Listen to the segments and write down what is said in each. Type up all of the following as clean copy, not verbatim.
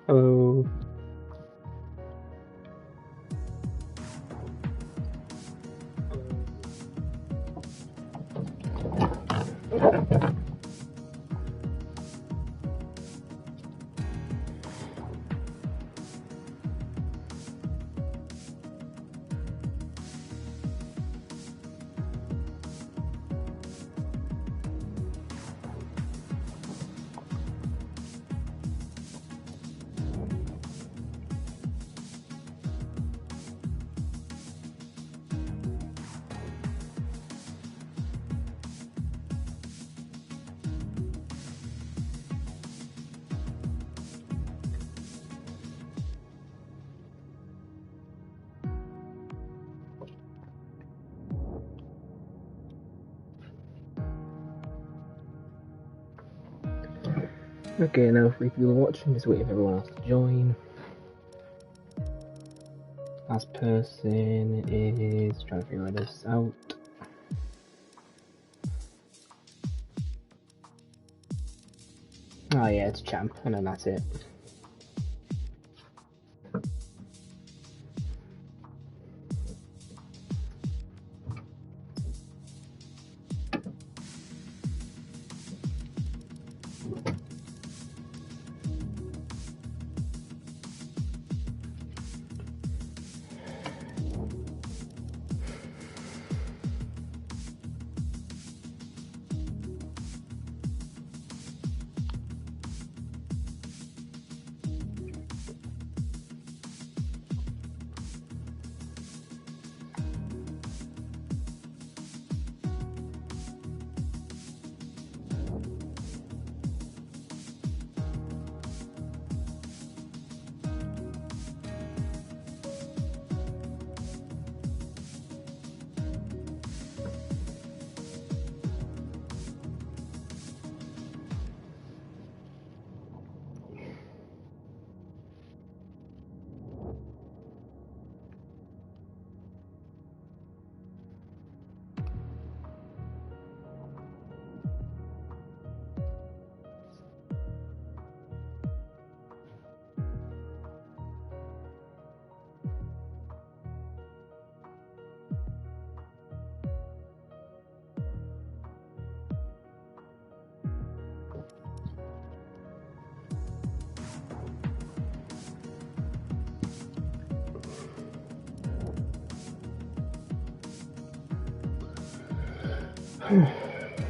Hello. Okay, now 3 people watching, just waiting for everyone else to join. Last person is trying to figure this out. Oh yeah, it's Champ, and then that's it.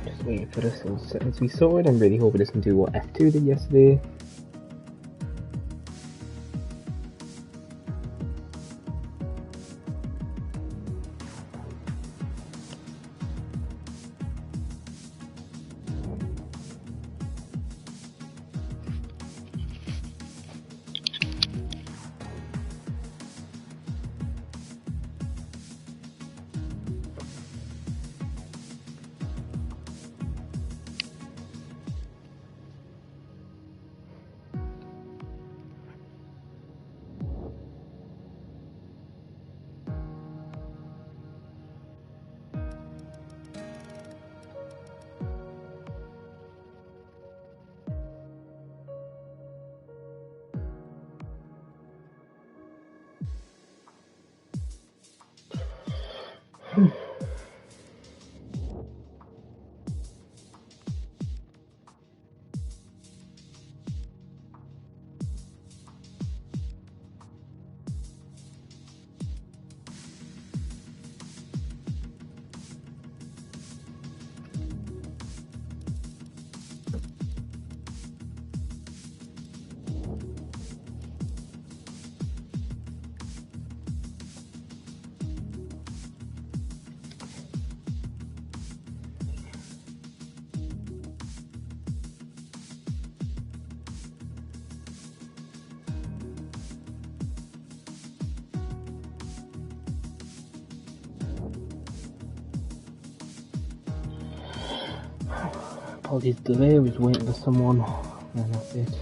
Just waiting for this little sentence to be sorted. I'm really hoping this can do what F2 did yesterday. Apologies for the delay, I was waiting for someone, and that's it.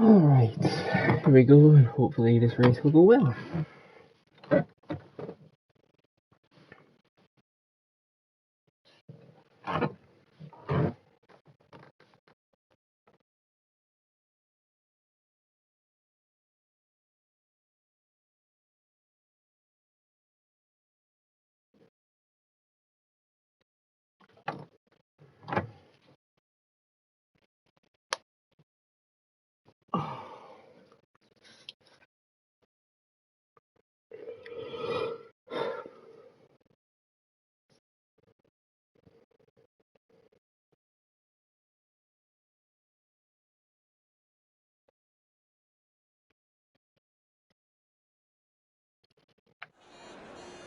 Alright, here we go, and hopefully this race will go well.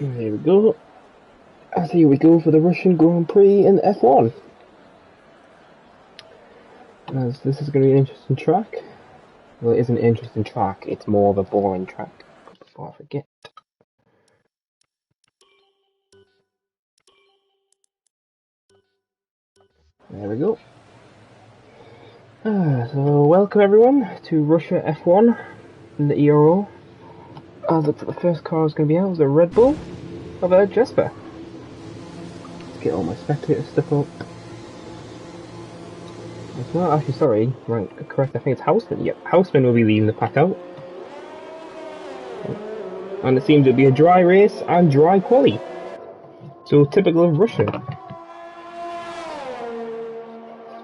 Here we go. As here we go for the Russian Grand Prix in F1. As this is going to be an interesting track. Well, it is an interesting track, it's more of a boring track. Before I forget. There we go. So welcome everyone to Russia F1 in the ERO. Looks like the first car is going to be out is a Red Bull of Jesper. Let's get all my spectator stuff up. It's not actually, sorry, right, correct, I think it's Houseman. Yep, Houseman will be leading the pack out. And it seems to be a dry race and dry quali. So typical of Russia.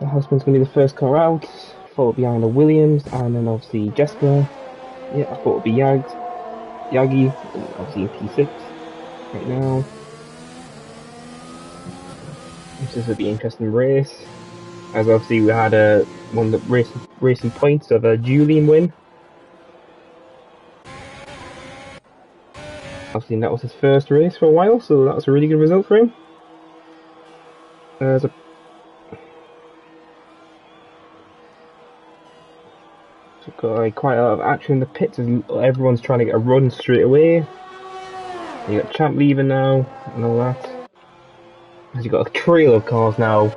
So Houseman's going to be the first car out, followed behind the Williams, and then obviously Jesper. Yeah, I thought it would be Yagi, obviously in P6 right now. This will be an interesting race, as obviously we had one of the racing points of a Julian win. Obviously that was his first race for a while, so that was a really good result for him. So got quite a lot of action in the pits as everyone's trying to get a run straight away. You got Champ leaving now and all that. As you got a trail of cars now.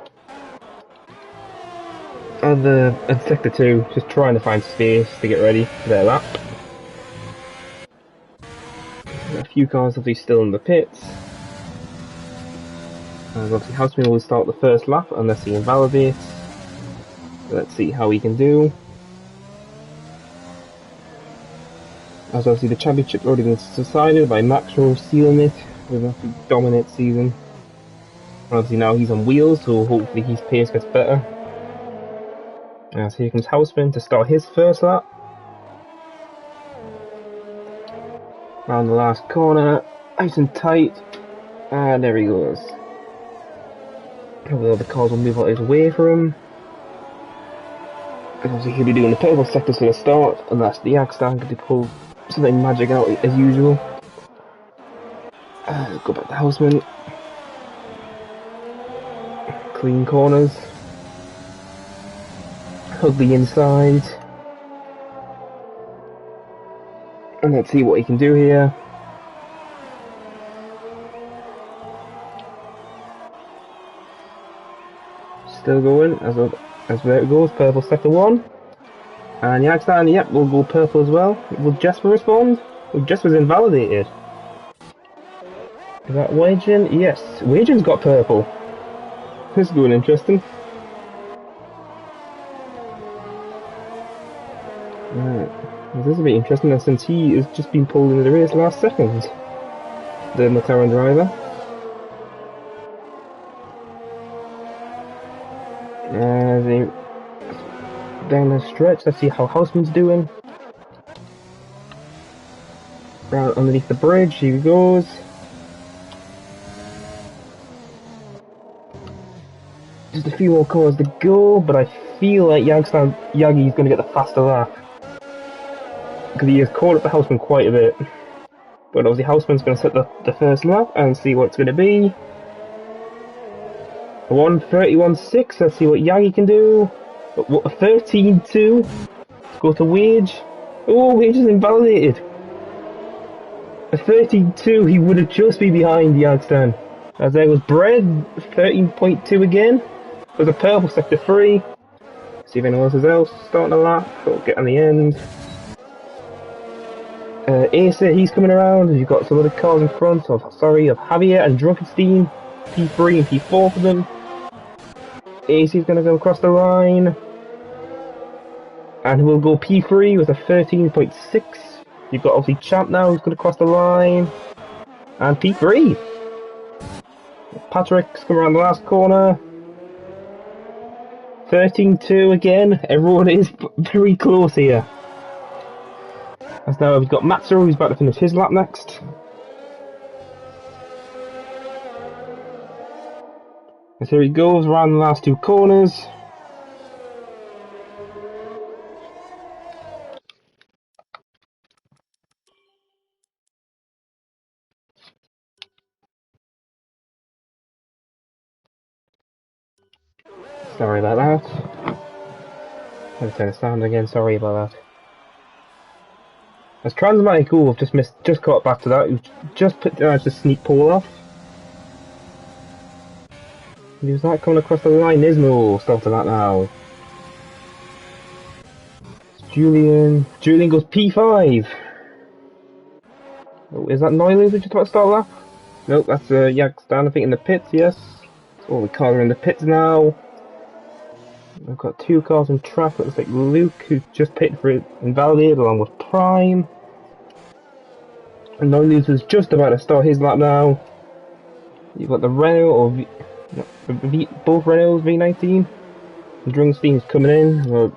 And Sector 2 just trying to find space to get ready for their lap. A few cars obviously still in the pits. And obviously Houseman will start the first lap unless he invalidates. So let's see how he can do. As obviously the championship's already been decided by Maxwell sealing it with a dominant season. And obviously now he's on wheels, so hopefully his pace gets better. So here comes Houseman to start his first lap. Round the last corner, nice and tight, and there he goes. Probably all the cars will move out of his way for him. And obviously he'll be doing the purple sectors for the start, and that's the Agstand going to pull something magic out as usual. Go back to Houseman. Clean corners. Hug the inside. And let's see what he can do here. Still going, as there it goes, purple sector 1. And Yagstand, yep, will go purple as well. Will Jesper respond? Well, Jesper's invalidated. Is that Wagen? Yes, Wagen's got purple. This is going interesting. Right. Well, this will be interesting since he has just been pulled into the race last second. The McLaren driver. Down the stretch, let's see how Houseman's doing. Right underneath the bridge, here he goes. Just a few more cars to go, but I feel like Yagi's going to get the faster lap. Because he has caught up to Houseman quite a bit. But obviously Houseman's going to set the first lap and see what it's going to be. 1:31.6, let's see what Yagi can do. 13.2. Let's go to Wage. Oh, Wage is invalidated. At 13.2, he would have just be behind Yagstand. As there was Bread, 13.2 again. There's a purple sector 3. See if anyone else is starting a lap or get on the end. Acer, he's coming around. You've got some other cars in front of Javier and Drunkenstein. P3 and P4 for them. Acer's going to go across the line. And we'll go P3 with a 13.6. You've got obviously Champ now who's going to cross the line. And P3. Patrick's coming around the last corner. 13-2 again. Everyone is very close here. As now we've got Matzo who's about to finish his lap next. As here he goes around the last two corners. Sorry about that. Let's turn the sound again, sorry about that. As Transmatic I've just caught back to that, who just put to sneak pole off. He was not coming across the line, Nismo starting that now. It's Julian goes P5. Oh, is that Noilers who just about to start lap? Nope, that's Yagstan I think in the pits, yes. All the cars are in the pits now. I've got two cars on track, looks like Luke who's just pitted for it invalidated along with Prime. And Noilers is just about to start his lap now. You've got the Renault both Renaults V19. And Drunkenstein's coming in. Well,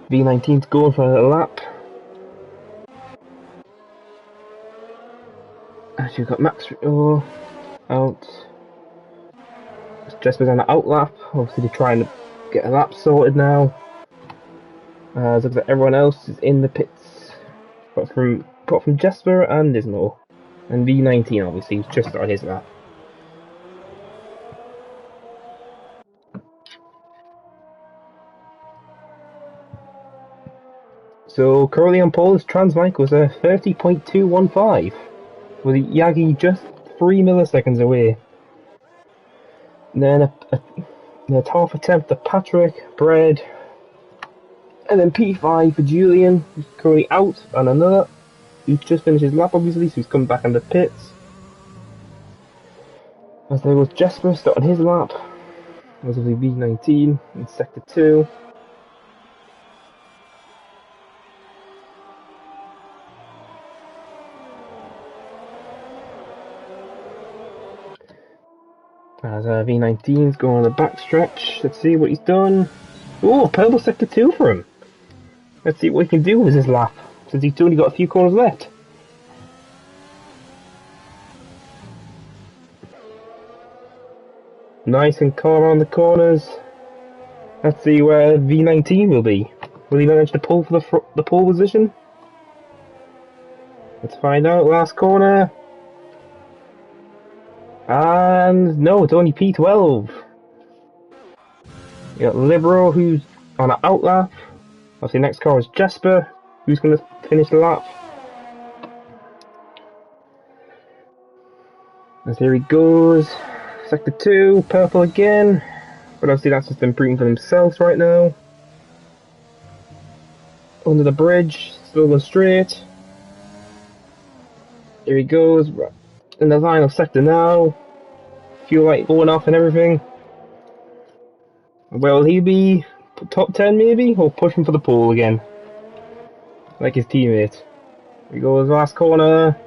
V19's going for a lap. And you've got Max out. Jesper's on the out lap. Obviously they're trying to get a lap sorted now. It looks like everyone else is in the pits. Apart from Jesper and Dismo. And V19 obviously, he's just started his lap. So currently on pole, Transmike was a 30.215, with Yagi just 3 milliseconds away. And then a half attempt to Patrick, Bread, and then P5 for Julian, who's currently out, and another, who's just finished his lap obviously, so he's come back in the pits. As there was Jesper starting his lap, was obviously V19 in sector 2. As V19's going on the back stretch. Let's see what he's done. Oh, purple sector 2 for him. Let's see what he can do with his lap, since he's only got a few corners left. Nice and calm around the corners. Let's see where V19 will be. Will he manage to pull for the pole position? Let's find out. Last corner. And no, it's only P12. You got Libero, who's on an out lap. Obviously, next car is Jesper, who's going to finish the lap. As here he goes. Sector 2, purple again. But obviously, that's just improving for themselves right now. Under the bridge, still going straight. Here he goes. In the final sector now. Fuel light going off and everything. Where will he be? Top 10 maybe? Or pushing for the pole again? Like his teammate. Here he goes, last corner.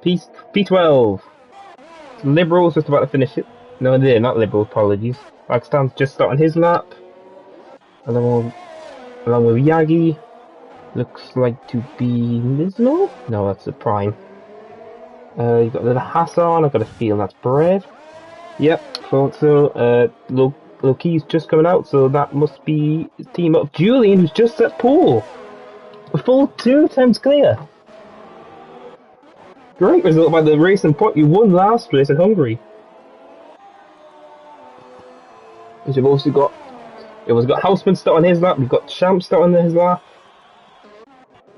P12. Liberal's just about to finish it. No, they're not Liberal, apologies. Pakstan's just starting his lap. Along with Yagi. Looks like to be Nismo? No, that's a Prime. You've got a little Hassan, I've got a feeling that's Bread. Yep, thought so. Loki's just coming out, so that must be his team up. Julian, who's just at pole. A full 2 times clear. Great result by the racing point. You won last race in Hungary. You've also got Houseman starting his lap, you've got Champ starting his lap.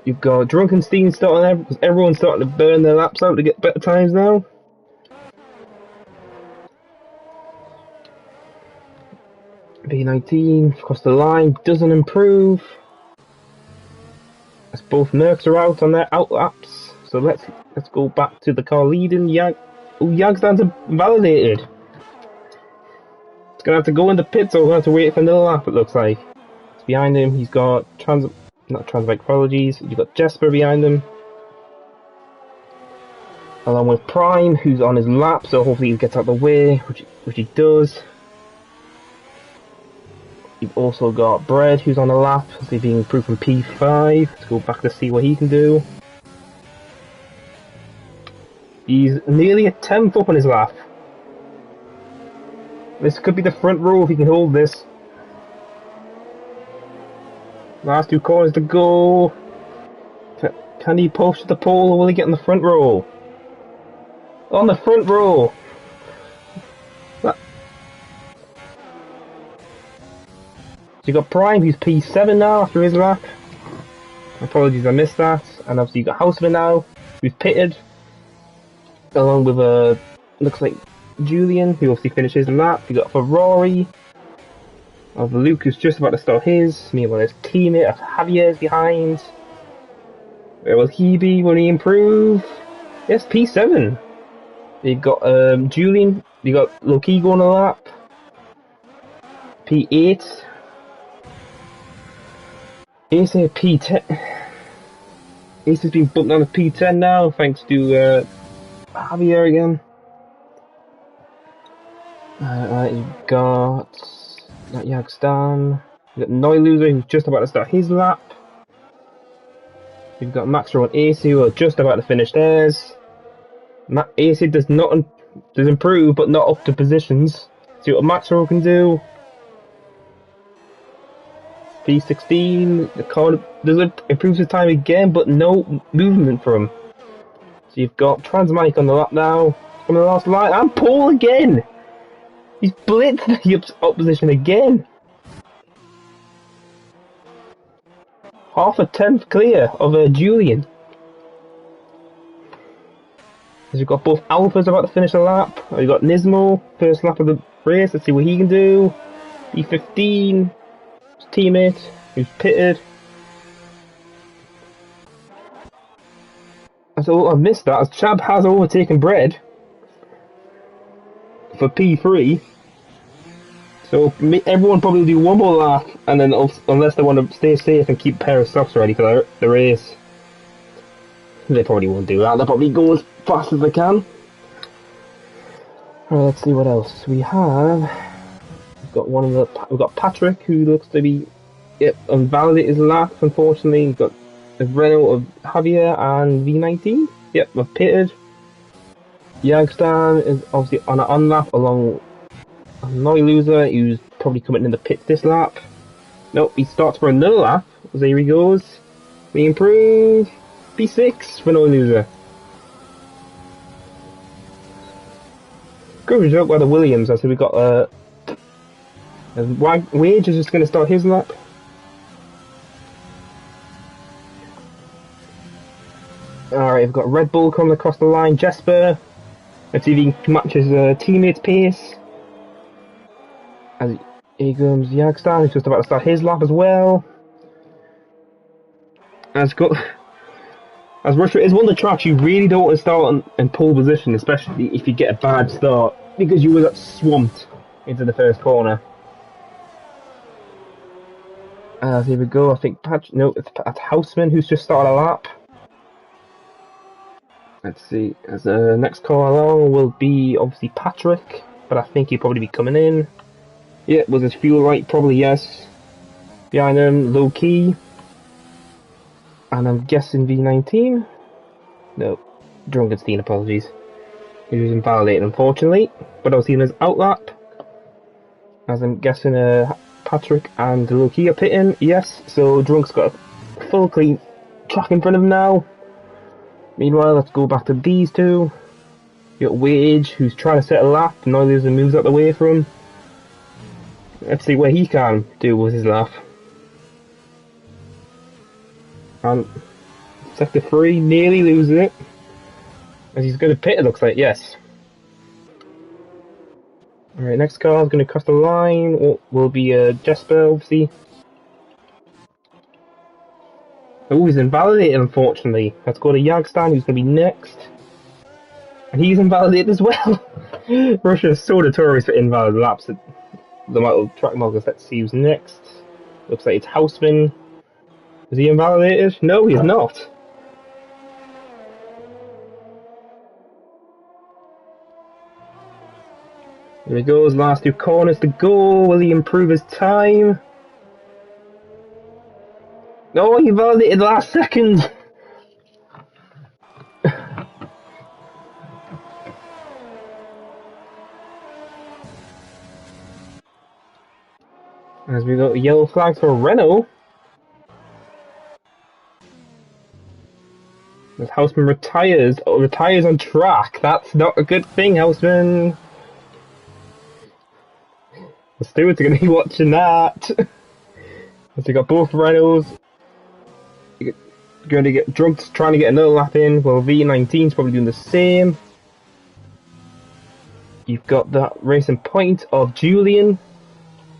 You've got Drunkenstein starting there, because everyone's starting to burn their laps out to get better times now. V19 across the line, doesn't improve. As both Mercs are out on their outlaps. So let's go back to the car leading. Yagstan's validated. It's gonna have to go in the pits, so we're gonna have to wait for another lap, it looks like. It's behind him, he's got not Transbike, apologies. You've got Jesper behind him. Along with Prime, who's on his lap, so hopefully he gets out of the way, which he does. You've also got Bread, who's on a lap, so being improved from P5. Let's go back to see what he can do. He's nearly a 10th up on his lap. This could be the front row if he can hold this. Last 2 corners to go. Can he push the pole or will he get in the front row? On the front row! So you got Prime, who's P7 now after his lap. Apologies, I missed that. And obviously you got Houseman now, who's pitted. Along with looks like Julian, who obviously finished his lap. You got Ferrari of Luke, who's just about to start his. Meanwhile, his teammate of Javier's behind. Where will he be? Will he improve? Yes, P7. You got Julian. You got Loki going a lap. P8. Ace at P10. Ace has been bumped down to P10 now, thanks to Javier again. Right, you've got Yagstan. You've got Noiloser, who's just about to start his lap. You've got Maxro and AC, who are just about to finish theirs. AC does improve, but not up to positions. See what Maxro can do. P16, the car improves his time again, but no movement from him. So you've got Transmike on the lap now, from the last line, and Paul again! He's blitzed the opposition again! Half a 10th clear of Julian. So you've got both Alphas about to finish a lap. You've got Nismo, first lap of the race, let's see what he can do. P15. Teammate who's pitted. So I missed that as Chab has overtaken Bread for P3. So everyone probably will do one more lap, and then unless they want to stay safe and keep a pair of stocks ready for the race, they probably won't do that. They'll probably go as fast as they can. Alright, let's see what else we have. We've got Patrick, who looks to be invalidated his lap, unfortunately. We've got the Renault of Javier and V19. Yep, we've pitted. Yagstan is obviously on an on-lap along Noiloser, who's probably coming in the pit this lap. Nope, he starts for another lap. So here he goes. We improve. P6 for Noiloser. Good result by the Williams. I said we got Wage is just going to start his lap. Alright, we've got Red Bull coming across the line. Jesper. Let's see if he can match his teammate's pace. As here comes Yagstan, who's just about to start his lap as well. As Russia is one of the tracks you really don't want to start in pole position, especially if you get a bad start, because you will get swamped into the first corner. Here we go. I think it's Houseman who's just started a lap. Let's see. As the next car along will be obviously Patrick, but I think he'll probably be coming in. Yeah, was his fuel right? Probably yes. Behind him, Low Key, and I'm guessing V19. No, Drunkenstein. Apologies. He was invalidated, unfortunately, but I was seeing his outlap. As I'm guessing, Patrick and Low Key are pitting. Yes, so Drunk's got a full clean track in front of him now. Meanwhile, let's go back to these two. You got Wage, who's trying to set a lap. Noiloser moves out the way for him. Let's see what he can do with his lap. And sector 3 nearly loses it. As he's going to pit, it looks like, yes. Alright, next car is going to cross the line. Will be Jesper, obviously. Oh, he's invalidated, unfortunately. Let's go to Yagstan, who's going to be next. And he's invalidated as well. Russia is so notorious for invalid laps at the track markers. Let's see who's next. Looks like it's Houseman. Is he invalidated? No, he's not. Here he goes, last 2 corners to go. Will he improve his time? No, he validated last second. As we got yellow flags for Renault. As Houseman retires on track. That's not a good thing, Houseman. The stewards are going to be watching that. As we got both Renaults going to get drunk, trying to get another lap in. Well, V19's probably doing the same. You've got that racing point of Julian.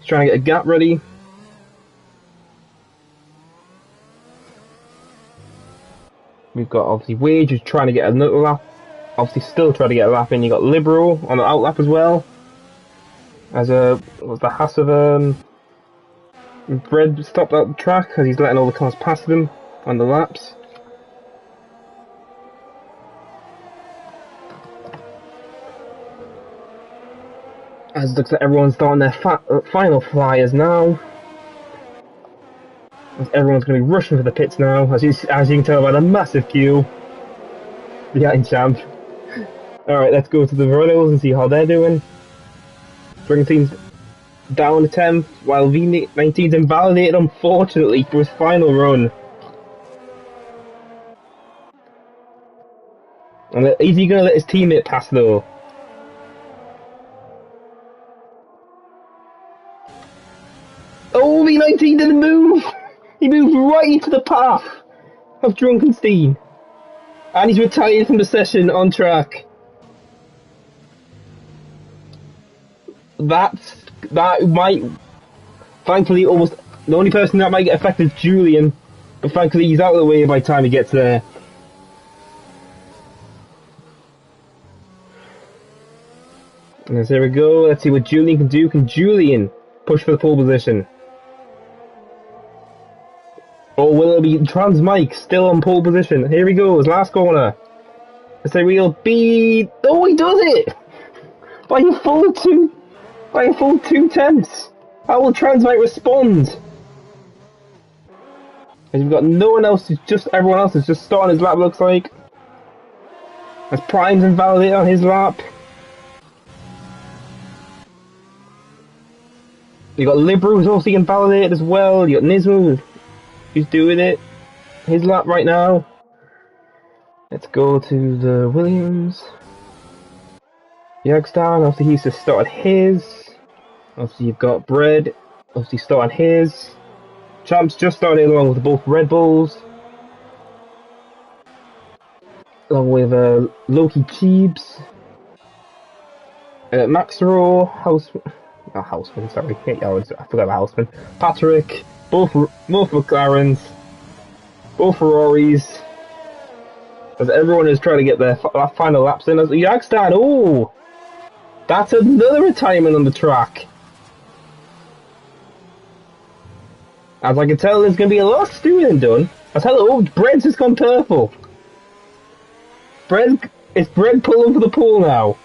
He's trying to get a gap ready. We've got obviously Wage who's trying to get another lap. Obviously still trying to get a lap in. You got Libero on the out lap as well. As was the Haas of Fred stopped at the track as he's letting all the cars past him on the laps. As it looks like everyone's starting their final flyers now. As everyone's going to be rushing for the pits now, as you can tell by the massive queue. The Atting champ. Alright, let's go to the Renaults and see how they're doing. Bring teams down to 10th, while V19's invalidated, unfortunately, for his final run. And is he going to let his teammate pass though? Oh, V19 didn't move! He moved right into the path of Drunkenstein. And he's retired from the session on track. That might, thankfully, almost the only person that might get affected is Julian, but thankfully he's out of the way by the time he gets there. And there we go. Let's see what Julian can do. Can Julian push for the pole position? Or will it be Trans Mike still on pole position? Here he goes, last corner. Let's say we'll be. Oh, he does it by a full 2 tenths. How will Transmite respond? As we've got no one else, everyone else is just starting his lap, looks like. As Prime's invalidated on his lap. You got Libru who's also invalidated as well. You got Nismo who's doing it. His lap right now. Let's go to the Williams. Yagstan, obviously he's just started his. Obviously you've got Bread, obviously starting his. Champ's just started along with both Red Bulls. Along with Loki Cheebs. Maxero, Houseman, sorry. I forgot about Houseman. Patrick, both McLarens, both Ferraris. As everyone is trying to get their final laps in. As Yagstan, oh! That's another retirement on the track. As I can tell, there's going to be a lot of stewing done. As hello, Bread's just gone purple. Is Bread pulling for the pole now?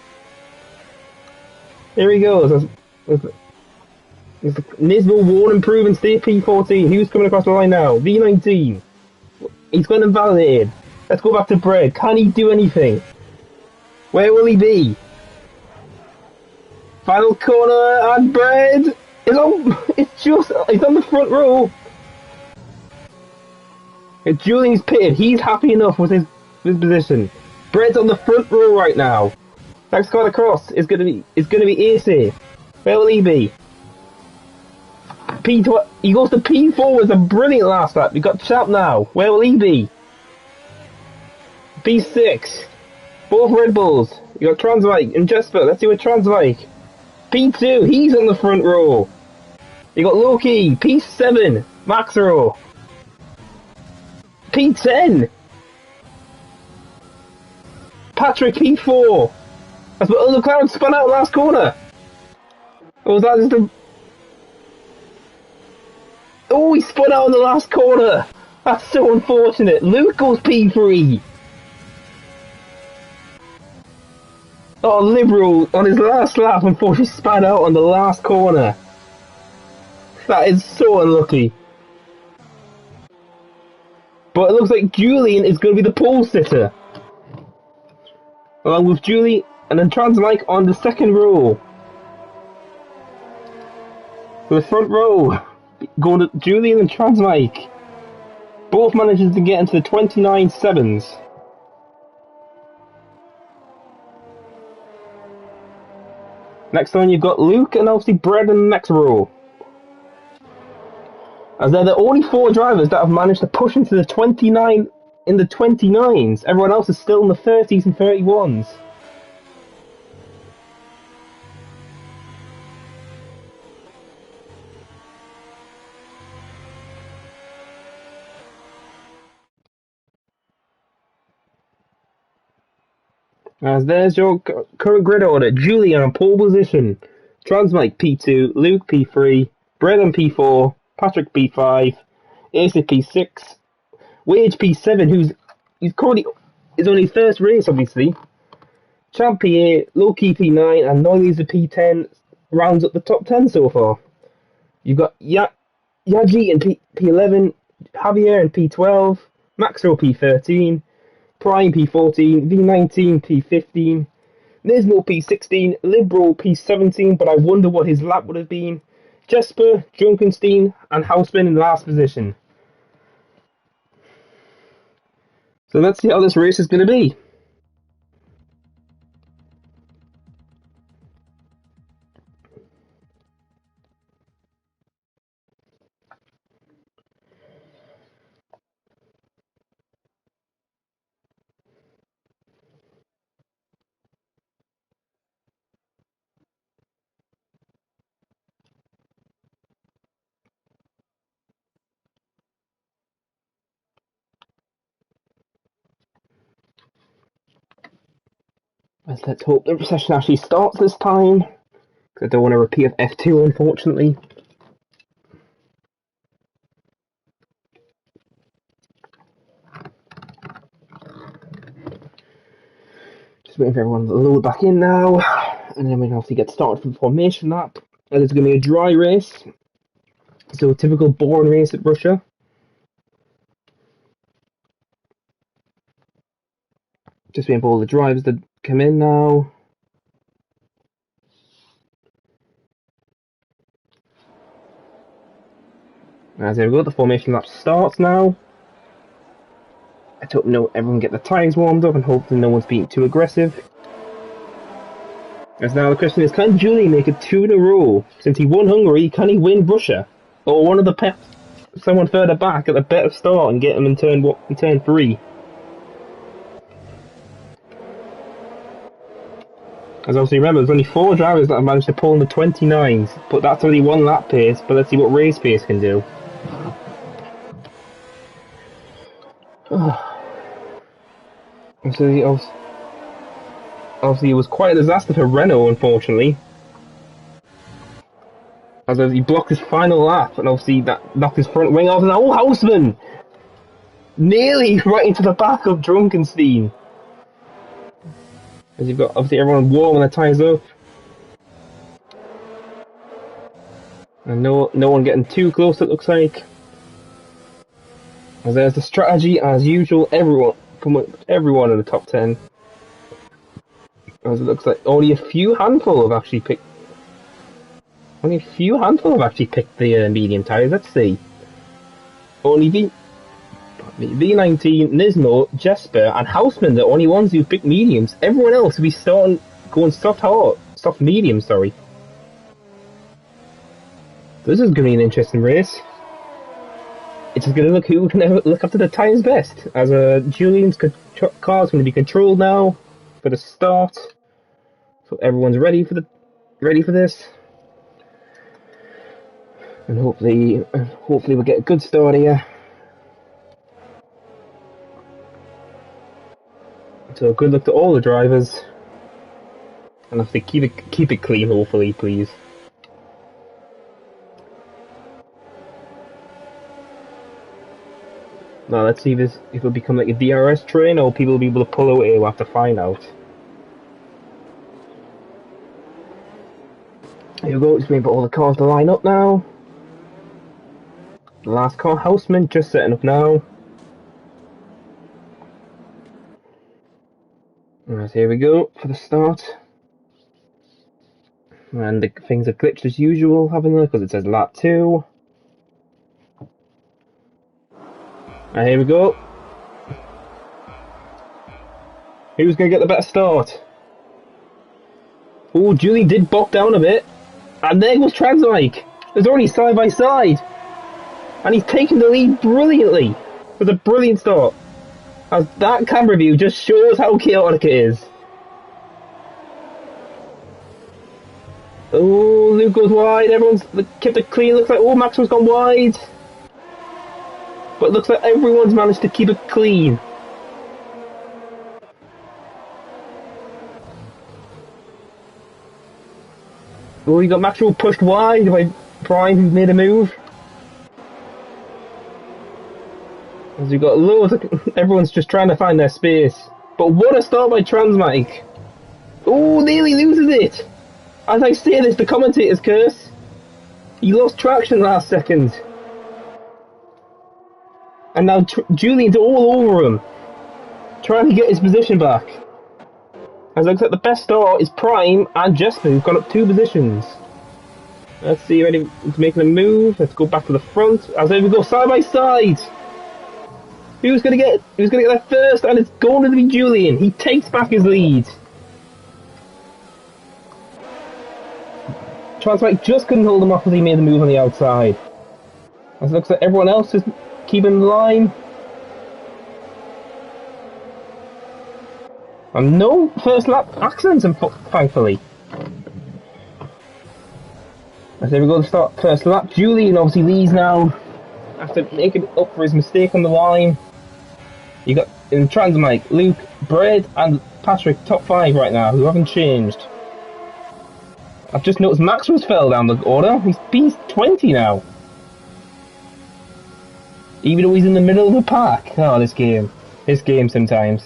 Here he goes. Nismo, Warren, improving, stay P14. Who's coming across the line now? V19. He's got invalidated. Let's go back to Bread. Can he do anything? Where will he be? Final corner, and Bread is on. He's on the front row. Julian's pitted. He's happy enough with his position. Bread's on the front row right now. Next car across is gonna be AC. Where will he be? He goes to P4 with a brilliant last lap. You got Champ now. Where will he be? P6. Both Red Bulls. You got Transmike and Jesper. Let's see what Transmike. P2, he's on the front row. You got Loki, P7, Max row. P10. Patrick, P4. That's what other cloud spun out last corner. Or was that just a... Oh, he spun out in the last corner. That's so unfortunate. Luke goes P3. Oh, Liberal on his last lap, unfortunately spun out on the last corner. That is so unlucky. But it looks like Julian is going to be the pole sitter. Along with Julie and then Transmike on the second row. So the front row going to Julian and Transmike. Both managers to get into the 29.7s. Next on you've got Luke and obviously Brett in the next row. As they're the only 4 drivers that have managed to push into the 29 in the 29s. Everyone else is still in the 30s and 31s. As there's your current grid order. Julian on pole position. Transmike P2, Luke P3, Brett on P4, Patrick P5, Ace P6, Wage P7, who's currently is only first race obviously. Champ P8, Loki P9, and Noily's a P10 rounds up the top 10 so far. You've got Yaji in P11, Javier in P12, Maxwell P13, Prime P14, V19 P15, Nismo P16, Liberal P17, but I wonder what his lap would have been. Jesper, Junkenstein, and Houseman in the last position. So let's see how this race is going to be. Let's hope the session actually starts this time. Because I don't want to repeat of F2, unfortunately. Just waiting for everyone to load back in now. And then we can obviously get started for the formation lap. And it's going to be a dry race. So, typical boring race at Russia. Just waiting for all the drivers to come in now. As there we go, the formation lap starts now. I hope everyone get the tyres warmed up and hopefully no one's being too aggressive. As now the question is, can Julie make it 2 in a row? Since he won Hungary, can he win Russia? Or one of the someone further back at a better start and get him in turn 3? As obviously remember, there's only 4 drivers that have managed to pull in the 29s, but that's only 1 lap pace, but let's see what race pace can do. So obviously it was quite a disaster for Renault, unfortunately. As he blocked his final lap, and obviously that knocked his front wing off, and Houseman! Nearly right into the back of Drunkenstein. As you've got obviously everyone warming their tyres up. And no one getting too close, it looks like. As there's the strategy, as usual, everyone in the top 10. As it looks like only a few handful have actually picked the medium tyres. Let's see. Only V19, Nismo, Jesper, and Houseman, the only ones who picked mediums. Everyone else will be going soft medium, sorry. This is going to be an interesting race. It's just going to look who can look after the tyres best. As Julian's car is going to be controlled now for the start. So everyone's ready for the Ready for this? And hopefully we'll get a good start here. So good luck to all the drivers. And if they keep it clean, hopefully, please. Now let's see if it'll become like a DRS train, or people will be able to pull out here. We'll have to find out. Here we go, just waiting for all the cars to line up now. The last car, Houseman, just setting up now. Alright, here we go for the start. And the things are glitched as usual, haven't they? Because it says lap 2. And here we go. Who's going to get the better start? Oh, Julie did bop down a bit. And there goes Transmike. It's already side by side. And he's taken the lead brilliantly. It was a brilliant start. As that camera view just shows how chaotic it is. Oh, Luke goes wide. Everyone's kept it clean. Looks like, oh, Maxwell's gone wide. But it looks like everyone's managed to keep it clean. Oh, you got Maxwell pushed wide by Brian, who made a move. As you got loads of, everyone's just trying to find their space. But what a start by Transmike. Oh, nearly loses it. As I say this, the commentator's curse. He lost traction last second. And now Julian's all over him, trying to get his position back. As it looks like the best start is Prime and Jesper, who've gone up 2 positions. Let's see, ready, he's making a move. Let's go back to the front. As there we go, side by side. Who's gonna get there first? And it's going to be Julian. He takes back his lead. Transmike just couldn't hold him off as he made the move on the outside. As it looks like everyone else is keeping the line. And no first lap accidents, thankfully. As there we go to start first lap. Julian obviously leads now after making up for his mistake on the line. You got in Transmike, Luke, Brad and Patrick top 5 right now, who haven't changed. I've just noticed Maxwell's fell down the order. He's 20 now. Even though he's in the middle of the pack. Oh, this game sometimes.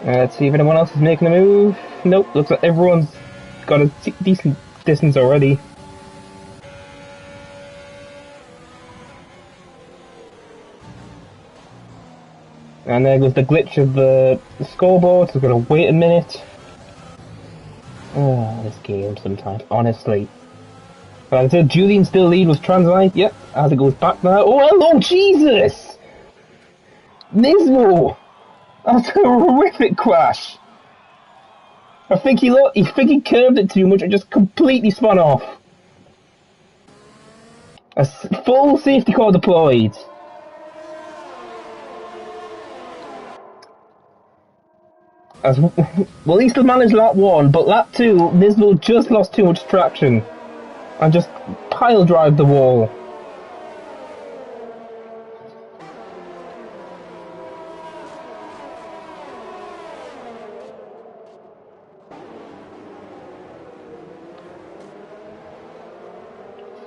Let's see if anyone else is making a move. Nope, looks like everyone's got a decent distance already. And there goes the glitch of the scoreboard, so we've got to wait a minute. Oh, this game sometimes, honestly. But until Julian still lead with Transmike, yep, as it goes back now. Oh, hello, Jesus! Nismo! That's a horrific crash. I think he curved it too much and just completely spun off. A full safety car deployed. Well, he still managed lap 1, but lap 2, Nismo just lost too much traction and just pile drive the wall.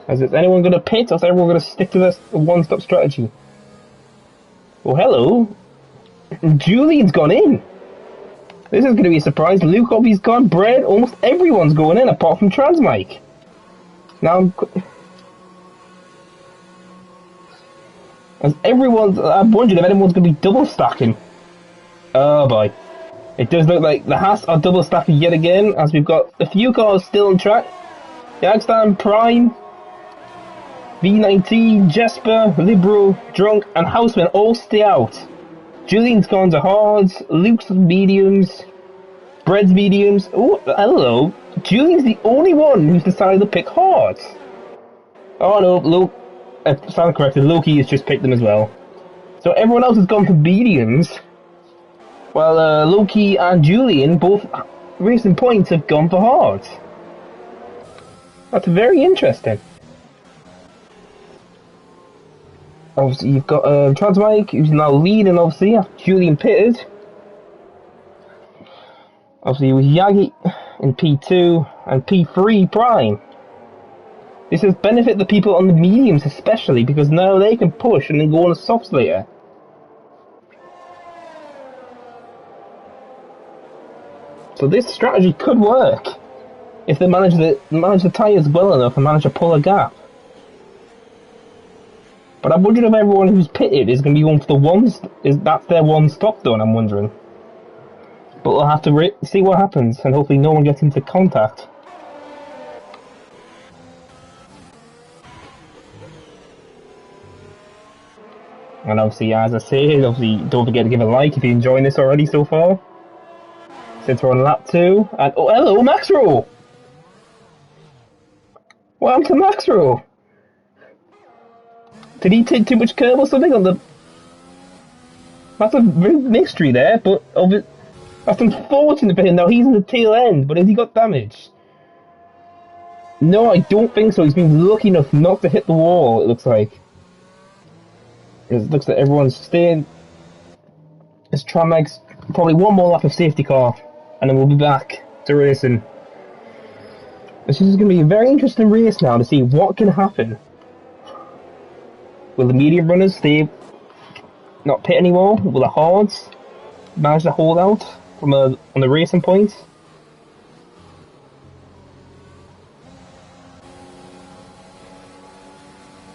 Is anyone going to pit, or is everyone going to stick to this one-stop strategy? Oh, hello. Julian's gone in. This is going to be a surprise. Luke obviously gone. Brad, almost everyone's going in apart from Transmike. Now, I'm wondering if anyone's going to be double stacking. Oh boy. It does look like the Haas are double stacking yet again, as we've got a few cars still on track. Yagstan, Prime, V19, Jesper, Liberal, Drunk, and Houseman all stay out. Julian's gone to hards, Luke's mediums, Bread's mediums. Oh, hello. Julian's the only one who's decided to pick hards. Oh no, Luke. Sound corrected, Loki has just picked them as well. So everyone else has gone for mediums, while Loki and Julian, both recent points, have gone for hards. That's very interesting. Obviously, you've got Transmike, who's now leading, obviously, after Julian pitted. Obviously, with Yagi in P2 and P3 Prime. This has benefited the people on the mediums, especially, because now they can push and then go on the softs later. So this strategy could work if they manage the tyres well enough and manage to pull a gap. But I'm wondering if everyone who's pitted is going to be going for the ones. That's their one stop though, and I'm wondering. But we'll have to see what happens, and hopefully no one gets into contact. And obviously, as I said, obviously don't forget to give a like if you're enjoying this already so far. Since we're on lap 2, and oh hello, Maxro! Welcome to Maxro! Did he take too much curve or something on the... That's a mystery there, but that's unfortunate for him. Now he's in the tail end, but has he got damage? No, I don't think so. He's been lucky enough not to hit the wall, it looks like. It looks like everyone's staying. It's Tramag's probably one more lap of safety car, and then we'll be back to racing. This is going to be a very interesting race now to see what can happen. Will the medium runners stay, not pit anymore? Will the hards manage to hold out from on the racing points?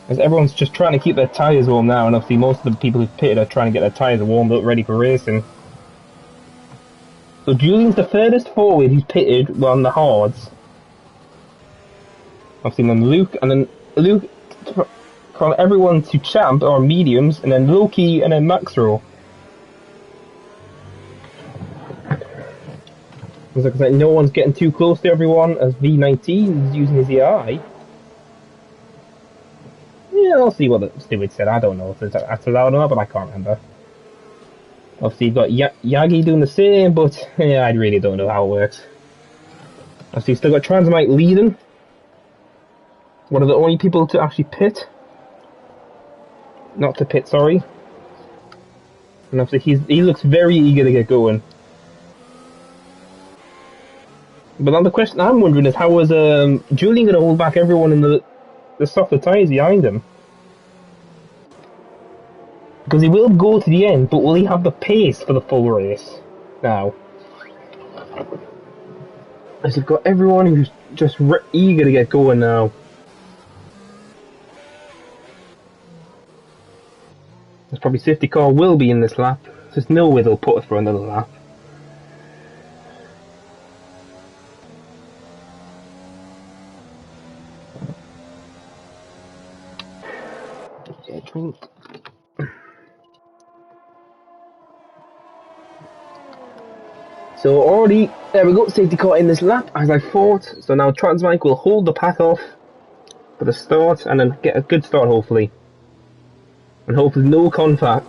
As everyone's just trying to keep their tyres warm now, and obviously most of the people who've pitted are trying to get their tyres warmed up, ready for racing. So Julian's the furthest forward who's pitted on the hards. Obviously then Luke, and then Luke from everyone to champ or mediums, and then Loki, and then Maxro. It looks like no one's getting too close to everyone as V19 is using his AI. Yeah, I'll see what the steward said. I don't know if that's allowed or not, but I can't remember. Obviously, you've got Yagi doing the same, but yeah, I really don't know how it works. Obviously, you've still got Transmite leading. One of the only people to actually pit. Not to pit, sorry. And obviously, he looks very eager to get going. But now the question I'm wondering is how was Julian going to hold back everyone in the softer tyres behind him? Because he will go to the end, but will he have the pace for the full race now? As you've got everyone who's just eager to get going now. There's probably safety car will be in this lap. There's no way they'll put us for another lap. Yeah, drink. So already, there we go, safety car in this lap, as I thought. So now Transmike will hold the pack off for the start, and then get a good start hopefully. And hopefully no contact.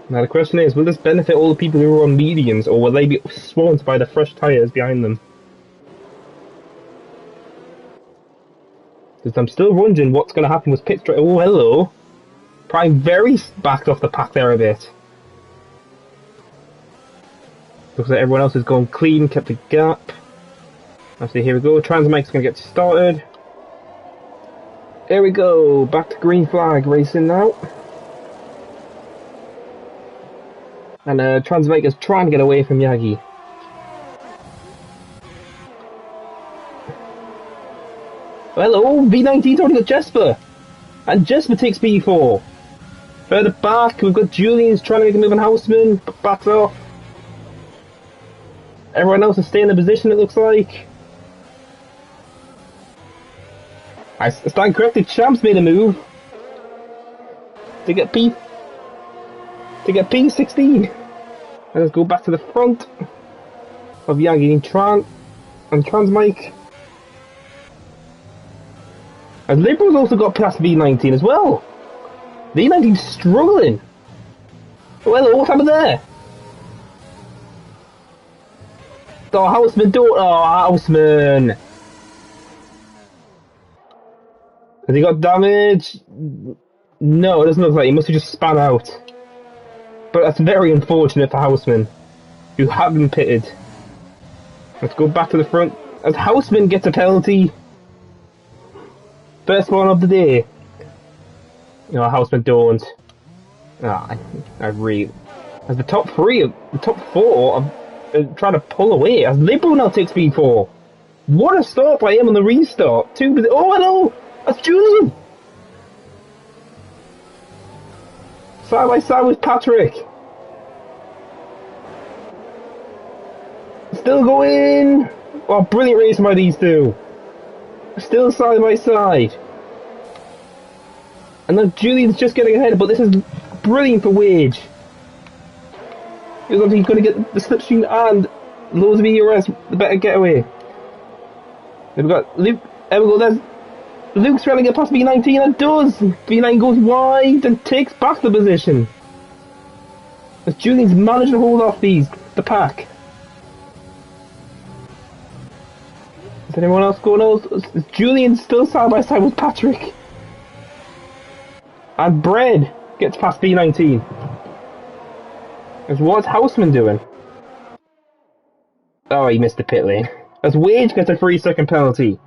Now the question is, will this benefit all the people who are on mediums, or will they be swamped by the fresh tyres behind them? Because I'm still wondering what's going to happen with pit straight. Oh, hello. Prime very backed off the pack there a bit. Looks like everyone else is going clean, kept a gap. Actually, here we go. Transmike's going to get started. There we go. Back to green flag racing now. And Transmike is trying to get away from Yagi. Hello, V19's already got Jesper. And Jesper takes B4. Further back, we've got Julian's trying to make a move on Houseman, but backs off. Everyone else is staying in the position, it looks like. I stand corrected, Champs made a move. To get P16. Let's go back to the front of Yagi and Transmike. And Liberal's also got past V19 as well. V19's struggling. Oh, hello, what happened there? Oh, Houseman, don't. Oh, Houseman. Has he got damage? No, it doesn't look like he must have just spun out. But that's very unfortunate for Houseman, who had been pitted. Let's go back to the front. As Houseman gets a penalty. First one of the day. No, Houseman don't. Ah, I really... As the top four are trying to pull away. As Libro now takes P4. What a start by him on the restart. Oh, hello! That's Julian! Side by side with Patrick. Still going. Oh, brilliant racing by these two. Still side by side. And now Julian's just getting ahead, but this is brilliant for Wage. He's going to get the slipstream and loads of ERS, the better getaway. We've got Luke. There we go, there's Luke's trying to get past B19 and does. B9 goes wide and takes back the position. As Julian's managed to hold off the pack. Is anyone else going else? Is Julian still side by side with Patrick? And Bread gets past B19. As what's Houseman doing? Oh, he missed the pit lane. As Wage gets a 3-second penalty.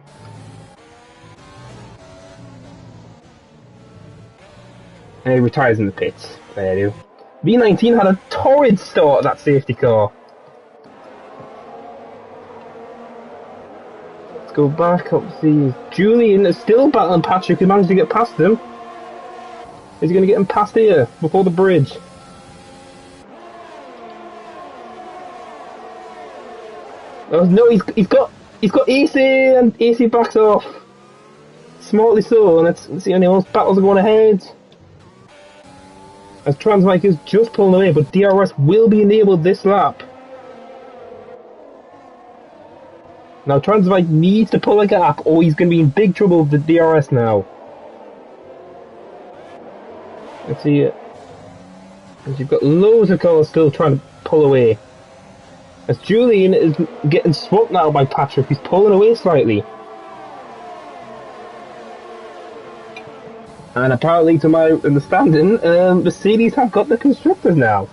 And he retires in the pits. There you go. B19 had a torrid start at that safety car. Let's go back up, see. Julian is still battling Patrick, who managed to get past him. Is he going to get him past here before the bridge? Oh no, he's got AC and AC backs off. Smartly so, and let's see anyone else battles are going ahead. As Transmike is just pulling away, but DRS will be enabled this lap. Now Transmike needs to pull a gap or he's going to be in big trouble with the DRS now. Let's see it. As you've got loads of cars still trying to pull away. As Julian is getting swapped now by Patrick, he's pulling away slightly. And apparently, to my understanding, Mercedes have got the constructors now.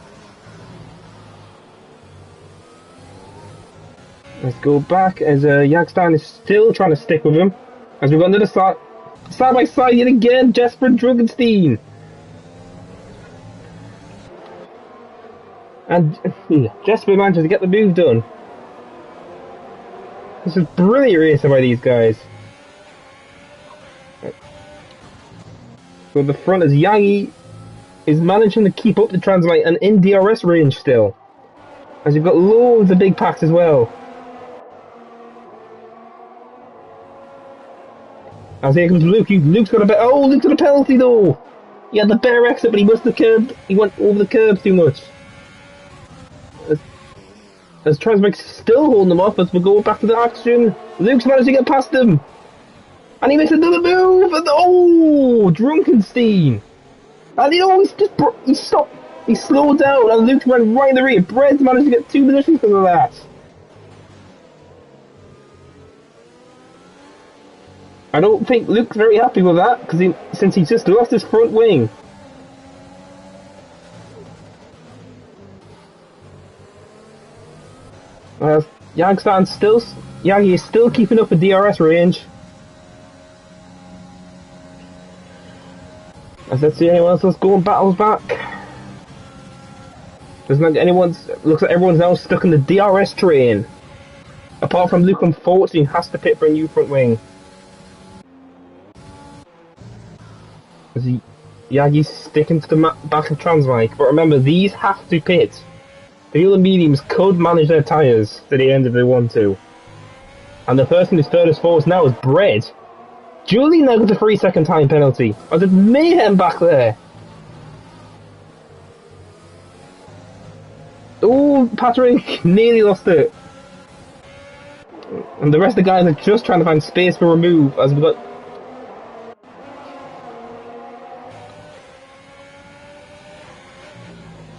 Let's go back as Jagstein is still trying to stick with him. As we've got another side by side yet again, Jesper and Drugenstein. And Jesper manages to get the move done. This is brilliant racing by these guys. So the front is Yagi is managing to keep up the Transmite and in DRS range still. As you've got loads of big packs as well. As here comes Luke. Luke's got a bit. Oh, Luke's got a penalty though. He had the better exit, but he must have curbed. He went over the curbs too much. As Transmite's still holding them off as we go back to the action. Luke's managed to get past him. And he missed another move! And oh! Drunkenstein! And he stopped, he slowed down, and Luke went right in the rear. Brett's managed to get 2 positions because of that. I don't think Luke's very happy with that, because since he just lost his front wing. Yagi is still keeping up with DRS range. As let's see anyone else going battles back. Looks like everyone's now stuck in the DRS train. Apart from Luke, unfortunately, has to pit for a new front wing. As Yagi's sticking to the back of Transmike, but remember, these have to pit. The other mediums could manage their tyres to the end if they want to. And the person who's furthest forward now is Bread. Julian now gets a 3-second time penalty. Oh, there's mayhem back there. Oh, Patrick nearly lost it. And the rest of the guys are just trying to find space for a move as we've got...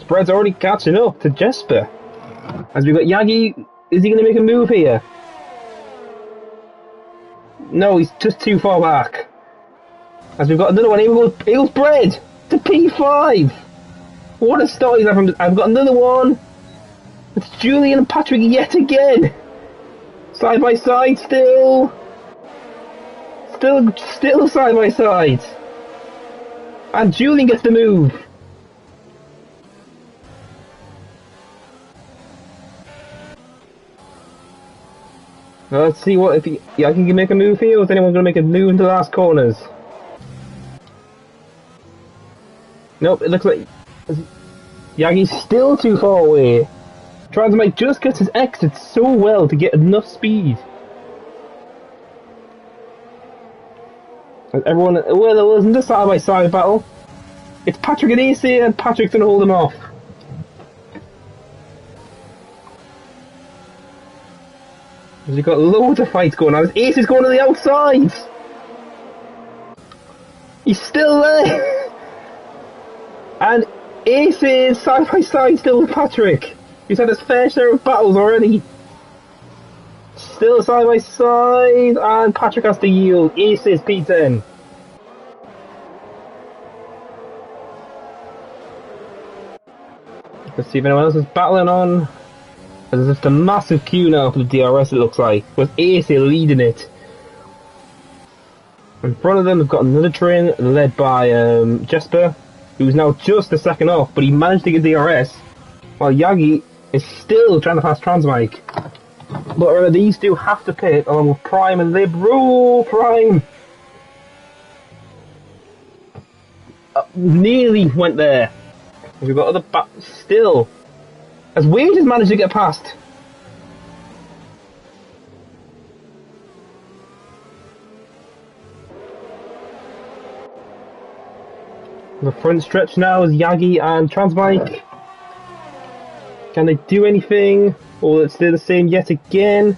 Spread's already catching up to Jesper. As we've got Yagi Is he going to make a move here? No, he's just too far back. As we've got another one, here goes Bread to P5. What a start he's had from. I've got another one. It's Julian and Patrick yet again. Side by side still. Still side by side. And Julian gets the move. Let's see what if I can make a move here, or is anyone going to make a move into the last corners? Nope, it looks like Yagi's still too far away. Transmite just gets his exit so well to get enough speed. Everyone, well, it wasn't a side-by-side battle. It's Patrick and AC, and Patrick's going to hold him off. We've got loads of fights going on. Ace is going to the outside. He's still there. And Ace is side by side still with Patrick. He's had his fair share of battles already. Still side by side, and Patrick has to yield. Ace is P10. Let's see if anyone else is battling on. There's just a massive queue now for the DRS, it looks like, with Ace leading it. In front of them, we've got another train led by Jesper, who's now just a second off, but he managed to get DRS, while Yagi is still trying to pass Transmike. But remember, these two have to pit along with Prime and Lib. Roll Prime! Nearly went there. We've got other still. As Wade has managed to get past. The front stretch now is Yagi and Transmike. Can they do anything? Or let's do the same yet again.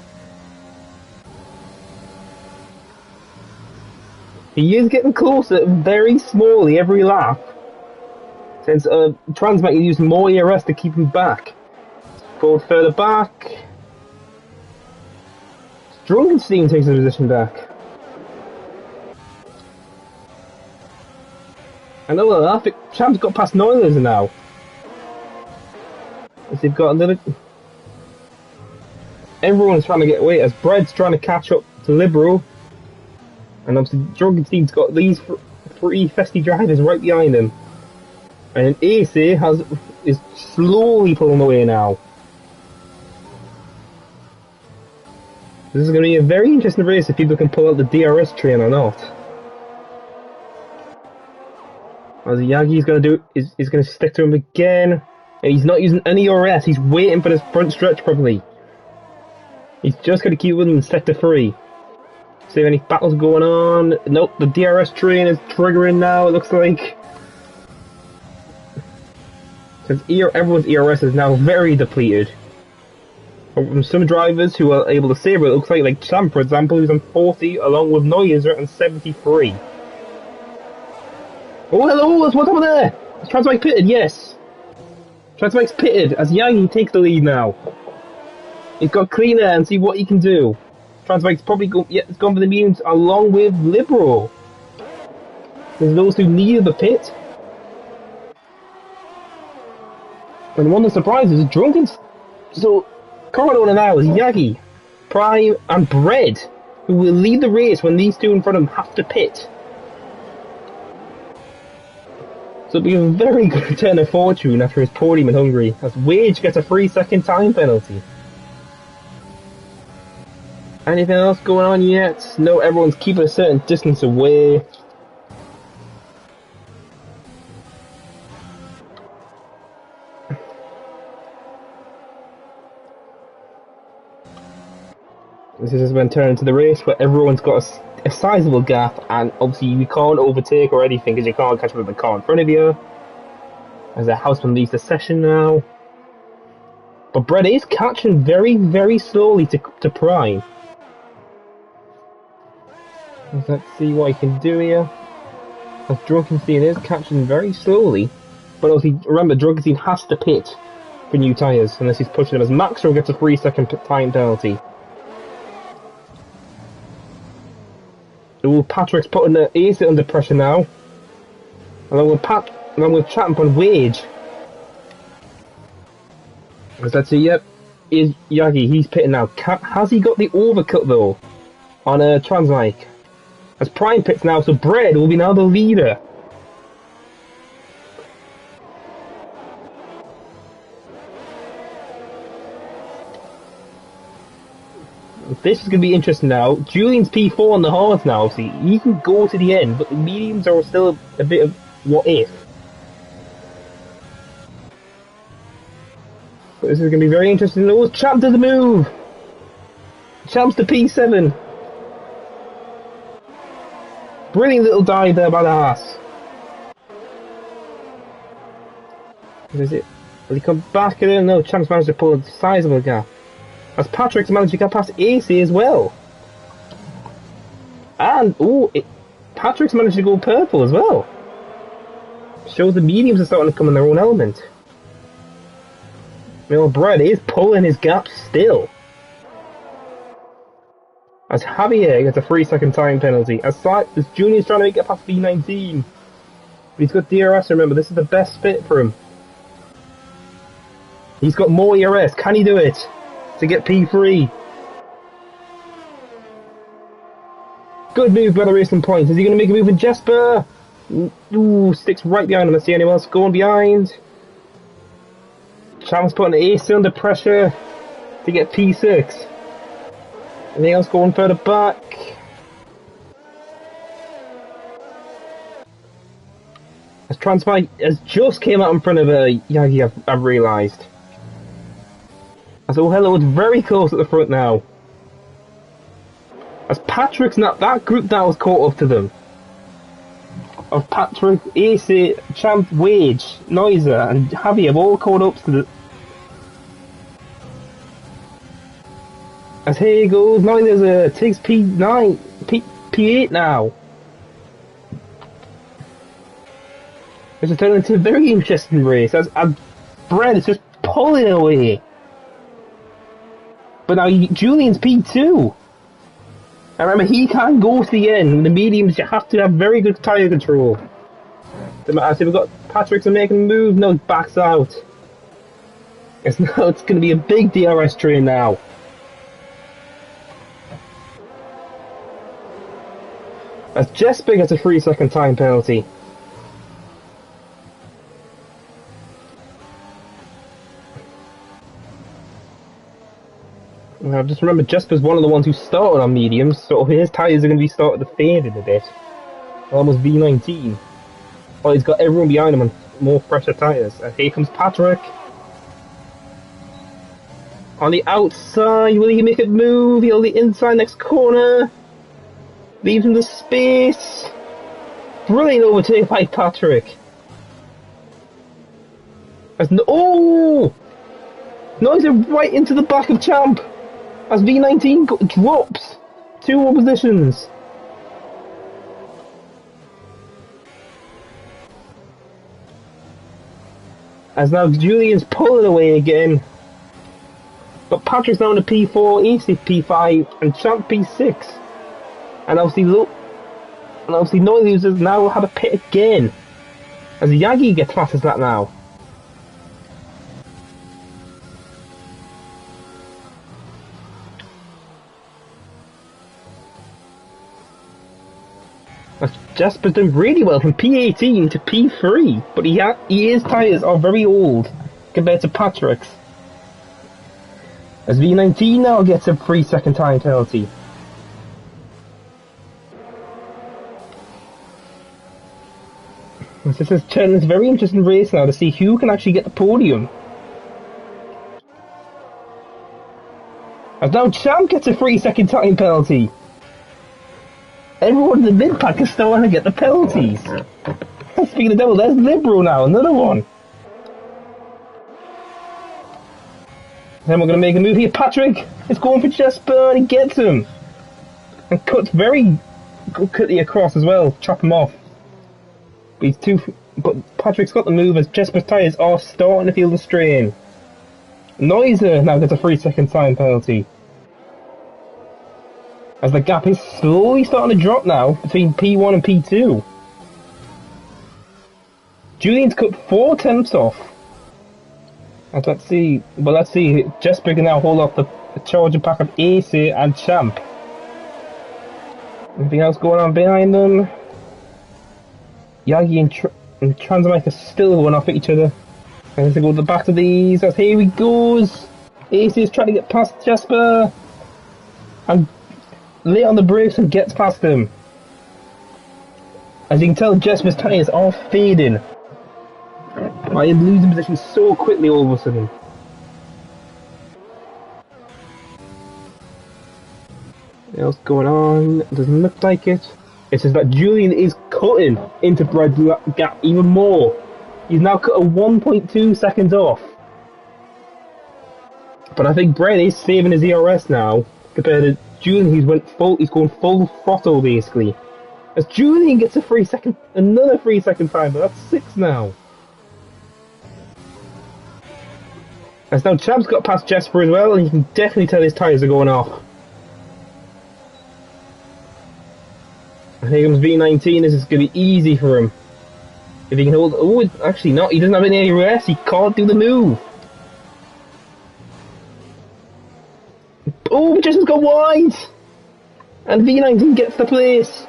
He is getting closer very slowly every lap. Since Transmike used more ERS to keep him back. Forward further back. Drunken Steam takes the position back. I know that. I think Champ's got past Noilers now. As they've got another. Everyone's trying to get away as Bread's trying to catch up to Liberal. And obviously Drunken Steam's got these three festy drivers right behind him. And AC is slowly pulling away now. This is going to be a very interesting race if people can pull out the DRS train or not. As Yagi's going to do, is going to stick to him again. And he's not using any RS, he's waiting for this front stretch probably. He's just going to keep with him in sector 3. See if any battles going on. Nope, the DRS train is triggering now, it looks like. Since everyone's ERS is now very depleted. From some drivers who are able to save it, looks like Sam, for example, who's on 40, along with Neuser on 73. Oh, hello, what's up there? Is Transmike pitted? Yes. Transmike's pitted as Yagi takes the lead now. He's got clean air and see what he can do. Transmike's probably gone for the mediums along with Liberal. There's those who needed the pit. And one of the surprises is Drunken. So, current owner now is Yagi, Prime, and Bread, who will lead the race when these two in front of him have to pit. So it'll be a very good turn of fortune after his podium in Hungary, as Wage gets a 3-second time penalty. Anything else going on yet? No, everyone's keeping a certain distance away. This has been turned into the race where everyone's got a sizable gap, and obviously you can't overtake or anything because you can't catch up with the car in front of you. As the Houseman leaves the session now. But Brett is catching very, very slowly to Prime. Let's see what he can do here. As Drunkenstein is catching very slowly. But obviously, remember, Drunkenstein has to pit for new tyres, unless he's pushing them, as Maxwell gets a 3-second time penalty. Ooh, Patrick's putting the ace under pressure now. Along with Champ on Wage. Let's see, yep. Is Yagi, he's pitting now. Has he got the overcut though? On a Transmike. As Prime pits now, so Bread will be now the leader. This is going to be interesting now. Julian's P4 on the hards now, obviously. He can go to the end, but the mediums are still a bit of what if. But this is going to be very interesting. Oh, Champ does the move! Champ's to P7. Brilliant little dive there by the ass. What is it? Will he come back? I don't know. Champ's managed to pull a sizable gap. As Patrick's managed to get past AC as well. And, Patrick's managed to go purple as well. Shows the mediums are starting to come in their own element. Brett is pulling his gap still. As Javier gets a 3-second time penalty. As Junior's trying to get past B19. But he's got DRS, remember, this is the best fit for him. He's got more ERS, can he do it? To get P3. Good move by the Racing Point. Is he going to make a move with Jesper? Ooh, sticks right behind him. Let's see anyone else going behind. Champ's putting the ace under pressure to get P6. Anything else going further back? As Transmite has just came out in front of Yagi, I've realised. As Hello is very close at the front now. As Patrick's not, that group now has caught up to them. Of Patrick, AC, Champ, Wage, Noiser and Javi have all caught up to the... As here he goes, Noiser takes P9, P8 now. This is turning into a very interesting race as Brett is just pulling away. But now Julian's P2. And remember, he can't go to the end. With the mediums, you have to have very good tyre control. I see we've got Patrick's making a move. No, he backs out. It's going to be a big DRS train now. As Jesper gets a 3-second time penalty. Now just remember, Jesper's one of the ones who started on mediums, so his tyres are going to be starting to fade in a bit. Almost V19. Oh, he's got everyone behind him on more fresher tyres. And here comes Patrick. On the outside, will he make a move? He'll the inside next corner. Leaves him the space. Brilliant overtake by Patrick. Oh! Noiser right into the back of Champ. As V19 drops 2 more positions. As now Julian's pulling away again. But Patrick's down to P4, AC P5, and Champ P6. And obviously Noiser has now had a pit again. As Yagi gets past as that now. Jasper's done really well from P18 to P3, but his tyres are very old compared to Patrick's. As V19 now gets a 3-second time penalty. This is turning into a very interesting race now to see who can actually get the podium. As now Champ gets a 3-second time penalty. Everyone in the mid-pack is still trying to get the penalties. Speaking of the devil, there's Liberal now, another one. Then we're going to make a move here. Patrick is going for Jesper and he gets him. And cuts very quickly across as well, chop him off. But Patrick's got the move as Jesper's tyres are starting to feel the strain. Noiser now gets a 3-second time penalty. As the gap is slowly starting to drop now between P1 and P2. Julian's cut 4 tenths off. And let's see. Jesper can now hold off the charging pack of AC and Champ. Anything else going on behind them? Yagi and Transmike are still going off at each other. And they go to the back of these. As here he goes. AC is trying to get past Jesper. And late on the brakes and gets past him. As you can tell, Jesper's tyres are fading. I am losing position so quickly all of a sudden. What else going on? Doesn't look like it. It says that Julian is cutting into Brad's gap even more. He's now cut a 1.2 seconds off. But I think Brad is saving his ERS now compared to Julian. He's going full throttle basically. As Julian gets another 3 second time, but that's 6 now. As now Champ's got past Jesper as well, and you can definitely tell his tyres are going off. And here comes V19, this is going to be easy for him. If he can hold... Oh, actually not, he doesn't have any ARS, he can't do the move. Oh, Jesper's got wide! And V19 gets the place.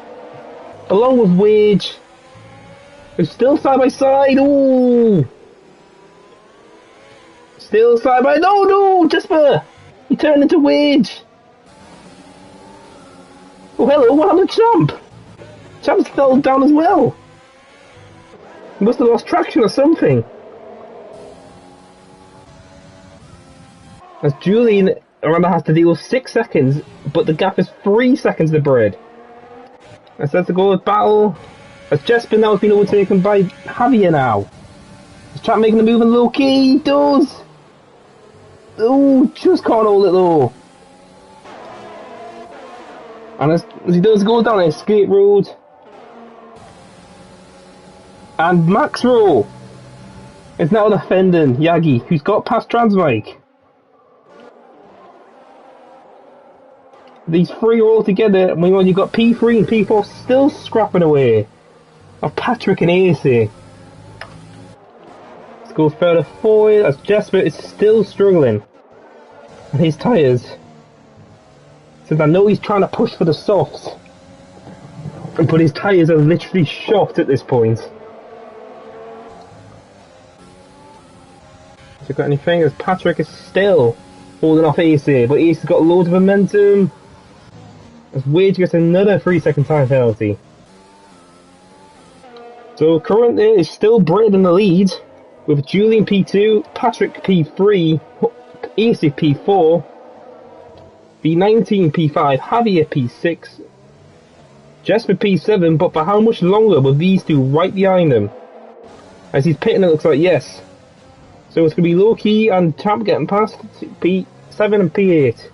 Along with Wage. They're still side by side, ooh! Still side by... No, Jesper! He turned into Wage! Oh, hello, what happened to Champ? Champ's fell down as well. He must have lost traction or something. As Julian Aranda has to deal with 6 seconds, but the gap is 3 seconds to Bread. As that's a goal of battle. As Jesper now has been overtaken by Javier now. Is Champ making the move in low key? He does! Oh, just can't hold it though. And as he does go down an escape road. And Max Rowe is now defending Yagi, who's got past Transmike. These three are all together, and you've got P3 and P4 still scrapping away. Of Patrick and AC. Let's go further forward as Jesper is still struggling. And his tyres. Since I know he's trying to push for the softs. But his tyres are literally shot at this point. Has he got anything? As Patrick is still holding off AC, but AC's got loads of momentum. As Wage gets another 3 second time penalty. So currently it's still Britain in the lead, with Julian P2, Patrick P3, AC P4, V19 P5, Javier P6, Jesper P7, but for how much longer will these two right behind him? As he's pitting, it looks like yes. So it's going to be low key and Champ getting past P7 and P8.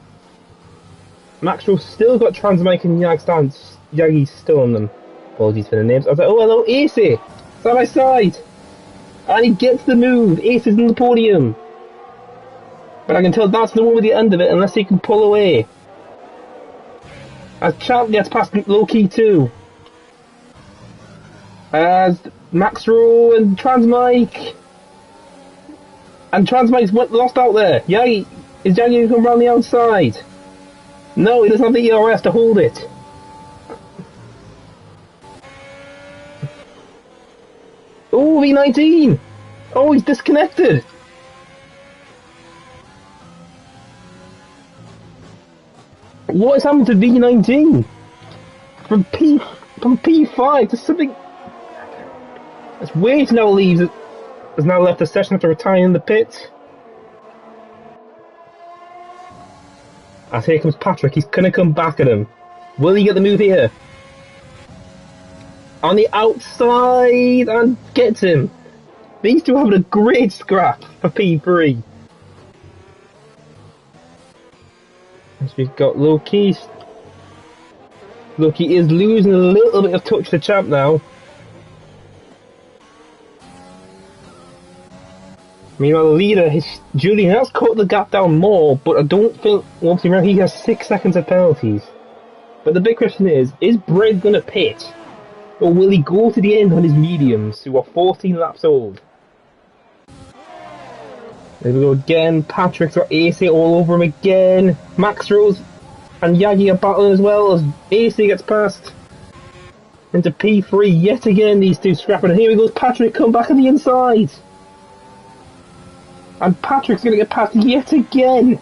Maxwell still got Transmike and Yagi's still on them. Apologies for the names. I was like, oh hello, AC! Side by side! And he gets the move! Ace is in the podium! But I can tell that's the one with the end of it unless he can pull away. As Champ gets past low key too. As Maxwell and Transmike. And Transmike's lost out there. Yagi, is Yagi going to come around the outside? No, he doesn't have the ERS to hold it. Oh, V19! Oh, he's disconnected! What has happened to V19? From P5 to something... As Wade now leaves, has now left the session after retiring in the pit. As here comes Patrick, he's gonna come back at him. Will he get the move here? On the outside, and gets him. These two are having a great scrap for P3. As we've got Loki. Loki is losing a little bit of touch to Champ now. Meanwhile, the leader, Julian, has cut the gap down more, but I don't think, once remember, he has 6 seconds of penalties. But the big question is Bread going to pit? Or will he go to the end on his mediums, who are 14 laps old? There we go again. Patrick's got AC all over him again. Max Rose and Yagi are battling as well as AC gets past into P3 yet again. These two scrapping. And here he goes. Patrick come back on the inside. And Patrick's going to get past yet again.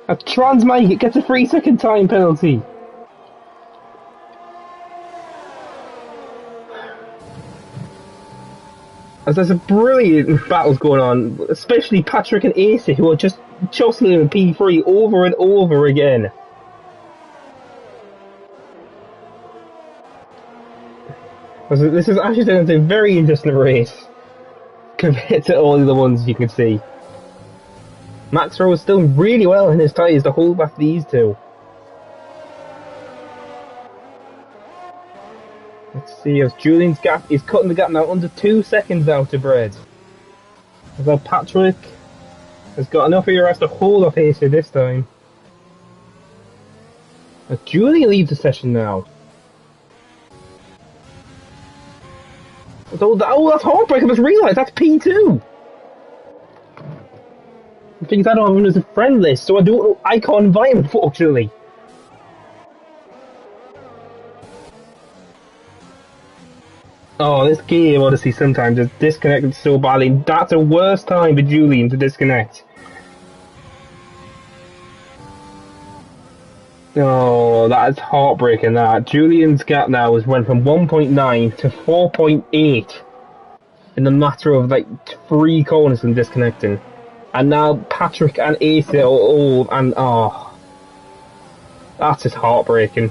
A Transmike gets a 3-second time penalty. As there's a brilliant battles going on, especially Patrick and AC, who are just jostling in P3 over and over again. This is actually turned into a very interesting race compared to all the other ones you can see. Max Rowe is still really well in his tyres to hold back these two. Let's see, as Julian's gap is cutting the gap now under 2 seconds now to Bread. As well, Patrick has got enough ERS to hold off AC this time. As Julian leaves the session now. Oh, that's heartbreaking, I just realised that's P2! The thing is, I don't have him as a friend list, so I can't invite him, unfortunately. Oh, this game, honestly, sometimes is disconnected so badly. That's the worst time for Julian to disconnect. Oh, that is heartbreaking, that. Julian's gap now has went from 1.9 to 4.8 in the matter of, like, 3 corners and disconnecting. And now Patrick and Ace are all, and oh, that's just heartbreaking.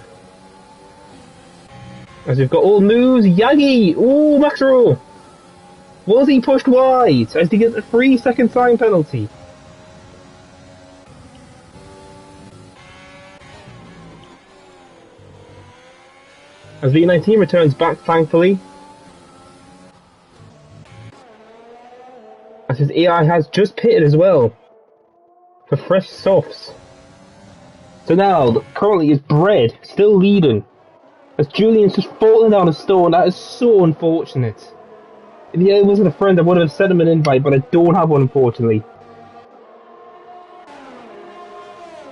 As we've got all moves, Yagi! Oh, Maxro! Was he pushed wide? As he gets a 3-second time penalty. As V19 returns back, thankfully. As his AI has just pitted as well. For fresh softs. So now, currently is Bread, still leading. As Julian's just falling down a stone, that is so unfortunate. If he wasn't a friend, I would have sent him an invite, but I don't have one, unfortunately.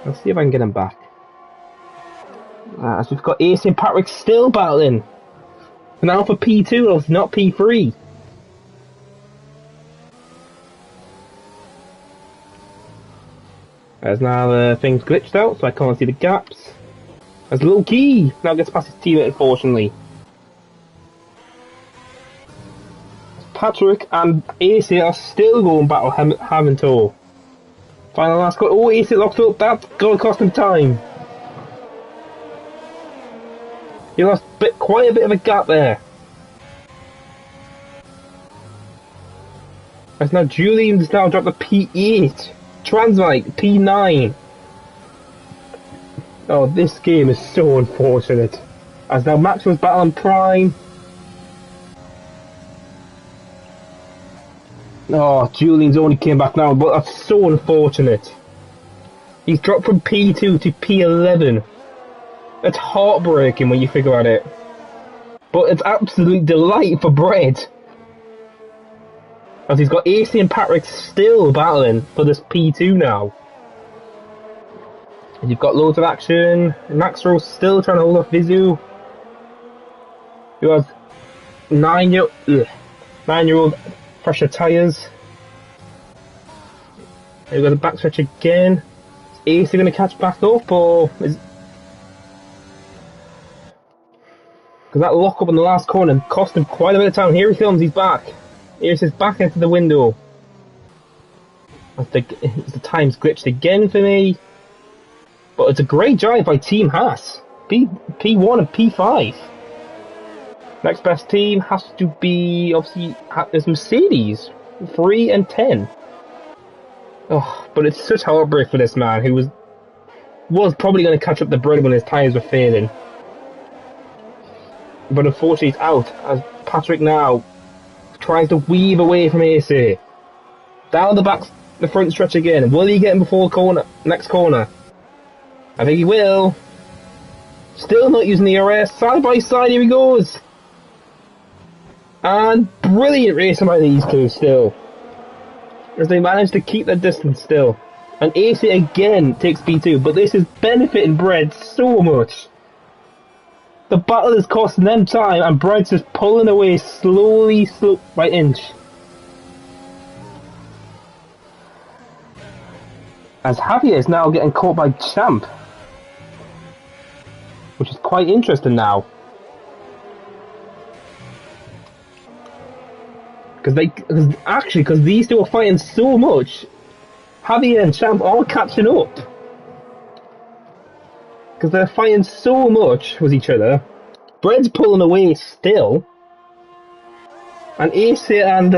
Let's see if I can get him back. As we've got Ace and Patrick still battling. Now for P2, not P3. As now things glitched out, so I can't see the gaps. As Low Key now gets past his teammate, unfortunately. Patrick and AC are still going battle having tour. Final last cut. Oh, AC locked up. That's going to cost him time. He lost quite a bit of a gap there. As now Julian's now dropped the P8. Transmite P9. Oh, this game is so unfortunate. As now Maxwell's battling Prime. Oh, Julian's only came back now, but that's so unfortunate. He's dropped from P2 to P11. It's heartbreaking when you figure out it. But it's absolute delight for Bread. As he's got AC and Patrick still battling for this P2 now. And you've got loads of action. Max Rose still trying to hold off Vizu. Who has 9-year-old fresher tyres. We've got the backstretch again. Is AC going to catch back up, or is... Because that lock up in the last corner cost him quite a bit of time. Here he comes, he's back. Here's his back into the window. The time's glitched again for me. But it's a great drive by Team Haas. P1 and P5. Next best team has to be, obviously, there's Mercedes. 3 and 10. Oh, but it's such heartbreak for this man who was probably going to catch up the Bread when his tyres were failing. But unfortunately he's out, as Patrick now tries to weave away from AC. Down the front stretch again. Will he get him before next corner? I think he will. Still not using the RS. Side by side, here he goes. And brilliant racing by these two still. As they manage to keep their distance still. And AC again takes P2, but this is benefiting Bread so much. The battle is costing them time, and Bread's just pulling away slowly by inch. As Javier is now getting caught by Champ. Which is quite interesting now. Because these two are fighting so much, Javier and Champ are catching up. Because they're fighting so much with each other. Bread's pulling away still. And AC and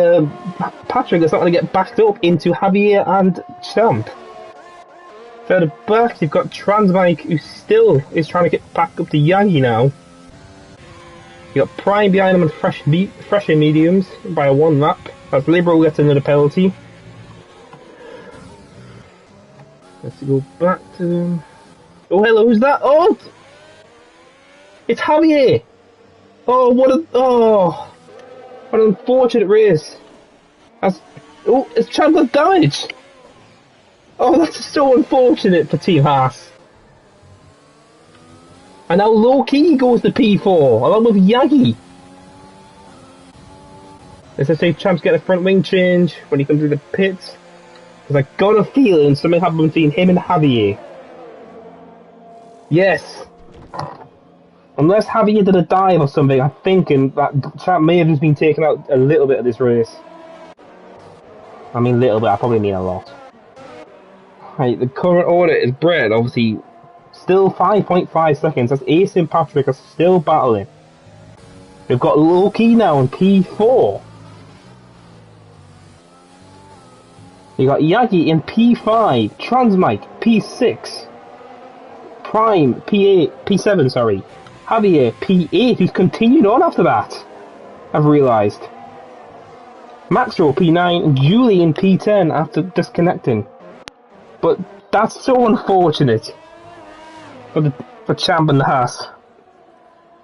Patrick are starting to get backed up into Javier and Champ. Further back, you've got Transmike, who still is trying to get back up to Yagi now. You got Prime behind him and fresher mediums by a 1 lap. As Liberal gets another penalty. Let's go back to them. Oh, hello, who's that? Oh! It's Javier! Oh, what an unfortunate race. It's Champ got damage! Oh, that's so unfortunate for Team Haas. And now low-key goes to P4, along with Yagi. Let's say Champ's getting a front wing change when he comes through the pits. Because I got a feeling something happened between him and Javier. Yes. Unless Javier did a dive or something, I'm thinking that Champ may have just been taken out a little bit of this race. I mean little bit, I probably mean a lot. Right, the current order is Bread, obviously still 5.5 seconds, as Ace and Patrick are still battling. We've got Loki now in P4. You got Yagi in P5, Transmike P6, Prime P7, sorry. Javier P8, he's continued on after that, I've realised. Maxwell P9 and Julie in P10 after disconnecting. But that's so unfortunate for Champ and the Haas.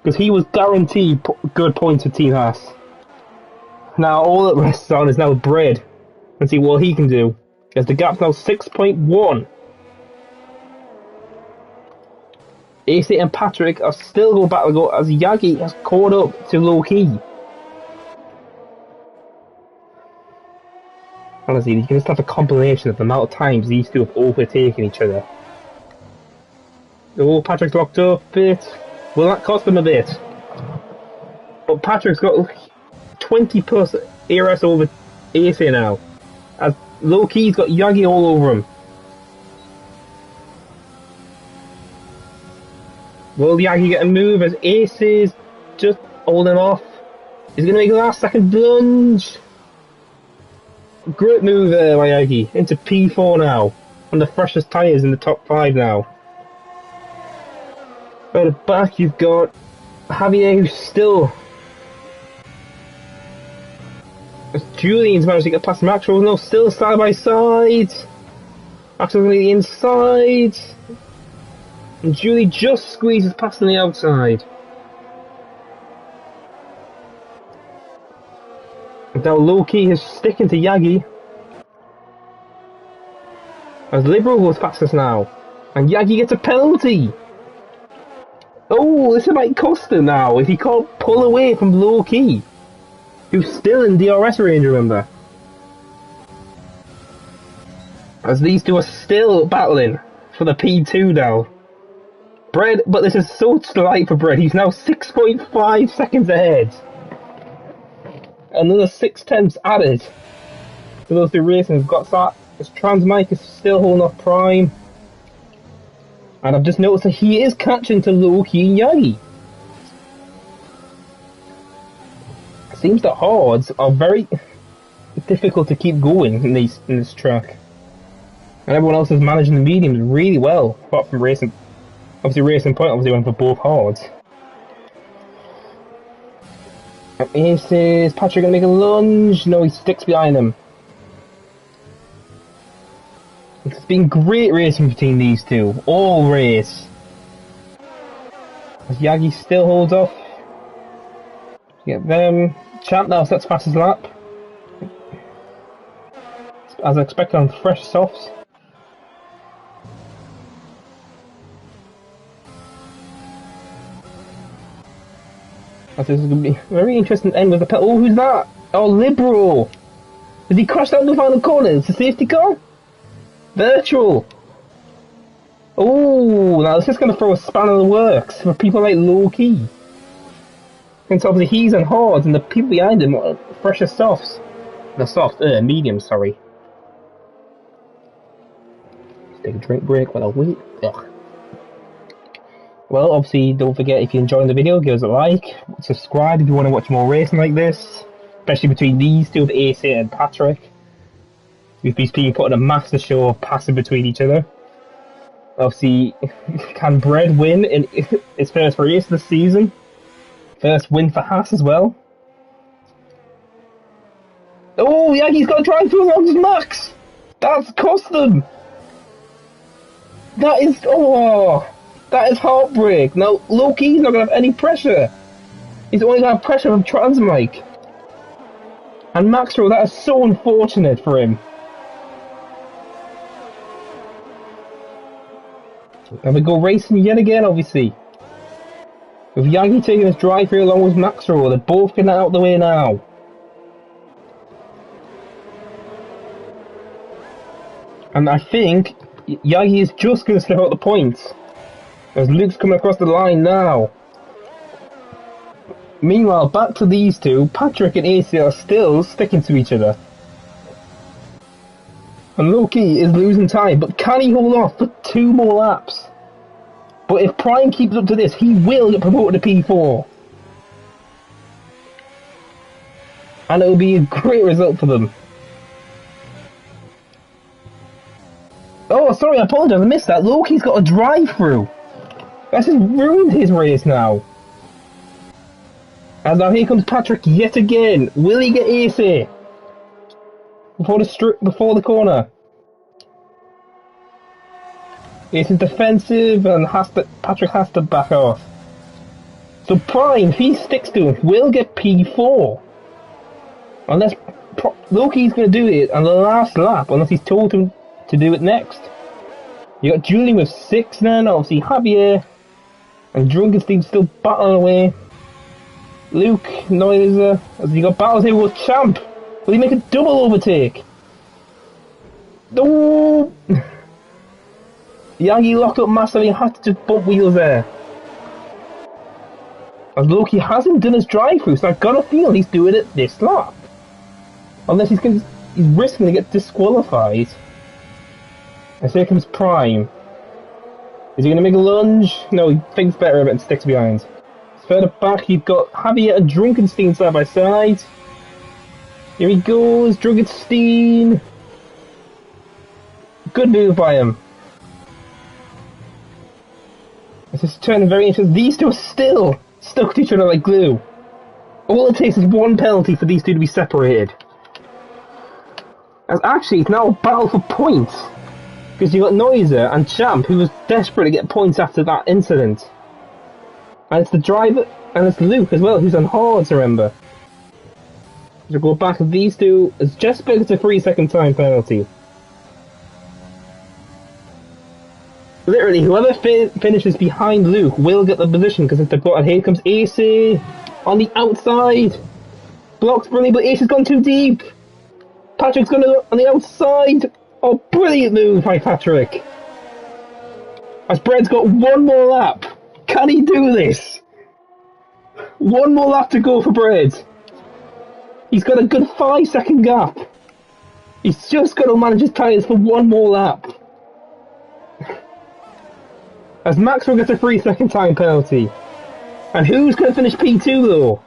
Because he was guaranteed good points for Team Haas. Now all that rests on is now Bread. And see what he can do. As the gap's now 6.1. AC and Patrick are still going back to go as Yagi has caught up to low key. Honestly, you can just have a compilation of the amount of times these two have overtaken each other. Oh, Patrick's locked up a bit. Will that cost him a bit? But Patrick's got 20 plus ARS over AC now. As low-key's got Yagi all over him. Will Yagi get a move as Ace is just holding off? He's going to make a last second lunge. Great move there by Yagi. Into P4 now. On the freshest tyres in the top 5 now. At the back you've got Javier, who's still... As Julian's managed to get past Maxwell, no, still side by side. Maxwell's going to the inside. And Julie just squeezes past on the outside. And now low-key is sticking to Yagi. As Liberal goes past us now. And Yagi gets a penalty. Oh, this might cost him now if he can't pull away from low-key. Who's still in DRS range, remember? As these two are still battling for the P2 now. Bread, but this is so slight for Bread. He's now 6.5 seconds ahead. Another 6/10 added to those two races. We've got that. This Transmike is still holding off Prime. And I've just noticed that he is catching to Loki and Yagi. Seems that hards are very difficult to keep going in this track. And everyone else is managing the mediums really well, apart from Racing. Obviously Racing Point obviously went for both hards. Ace is Patrick gonna make a lunge? No, he sticks behind him. It's been great racing between these two, all race. As Yagi still holds off. Get them. Champ now sets fastest lap. As expected on fresh softs. As this is going to be a very interesting end with the pedal. Oh, who's that? Oh, Liberal! Has he crashed out in the final corner? It's a safety car? Virtual! Oh, now this is going to throw a spanner in the works for people like Low Key. Since obviously he's on hards and the people behind him are fresher softs. No, soft, medium, sorry. Let's take a drink break while I wait. Ugh. Well, obviously, don't forget, if you're enjoying the video, give us a like, subscribe if you want to watch more racing like this, especially between these two, AC and Patrick. We've been putting a master show passing between each other. Obviously, can Bread win in his first race this season? First win for Haas as well. Oh, Yagi's got to drive through along with Max! That's cost them! That is, that is heartbreak. Now, Loki's not going to have any pressure. He's only going to have pressure from Transmike. And Maxwell, that is so unfortunate for him. And we go racing yet again, obviously. With Yagi taking his drive through along with Maxwell, they're both getting out of the way now. And I think Yagi is just going to slip out the points. As Luke's coming across the line now. Meanwhile, back to these two, Patrick and AC are still sticking to each other. And Loki is losing time, but can he hold off for 2 more laps? But if Prime keeps up to this, he will get promoted to P4. And it'll be a great result for them. Oh, sorry, I apologise, I missed that. Loki's got a drive-through. That's just ruined his race now. And now here comes Patrick yet again. Will he get AC? Before the corner. It's defensive and Patrick has to back off. So Prime, if he sticks to him, will get P4. Unless Loki's going to do it on the last lap, unless he's told him to do it next. You got Julian with 6 then, obviously Javier and Drunkenstein still battling away. Luke, Noiser, as you got battles here with Champ. Will he make a double overtake? No! Yagi locked up massively and had to just bump wheels there. As Loki hasn't done his drive-through, so I've got a feel he's doing it this lap. Unless he's risking to get disqualified. And here comes Prime. Is he going to make a lunge? No, he thinks better of it and sticks behind. Further back, you've got Javier and Drunkenstein side by side. Here he goes, Drunkenstein. Good move by him. This is turning very interesting. These two are still stuck to each other like glue. All it takes is 1 penalty for these two to be separated. As actually, it's now a battle for points. Because you've got Noiser and Champ, who was desperate to get points after that incident. And it's the driver, and it's Luke as well, who's on hards, remember. So go back with these two, it's just because it's a 3-second time penalty. Literally, whoever finishes behind Luke will get the position, because if they're blocked, and here comes AC on the outside. Blocks brilliant, but Ace's gone too deep. Patrick's gone on the outside. Oh, brilliant move by Patrick. As Bread's got 1 more lap. Can he do this? 1 more lap to go for Bread. He's got a good 5-second gap. He's just got to manage his tyres for 1 more lap. As Maxwell gets a 3-second time penalty. And who's going to finish P2 though?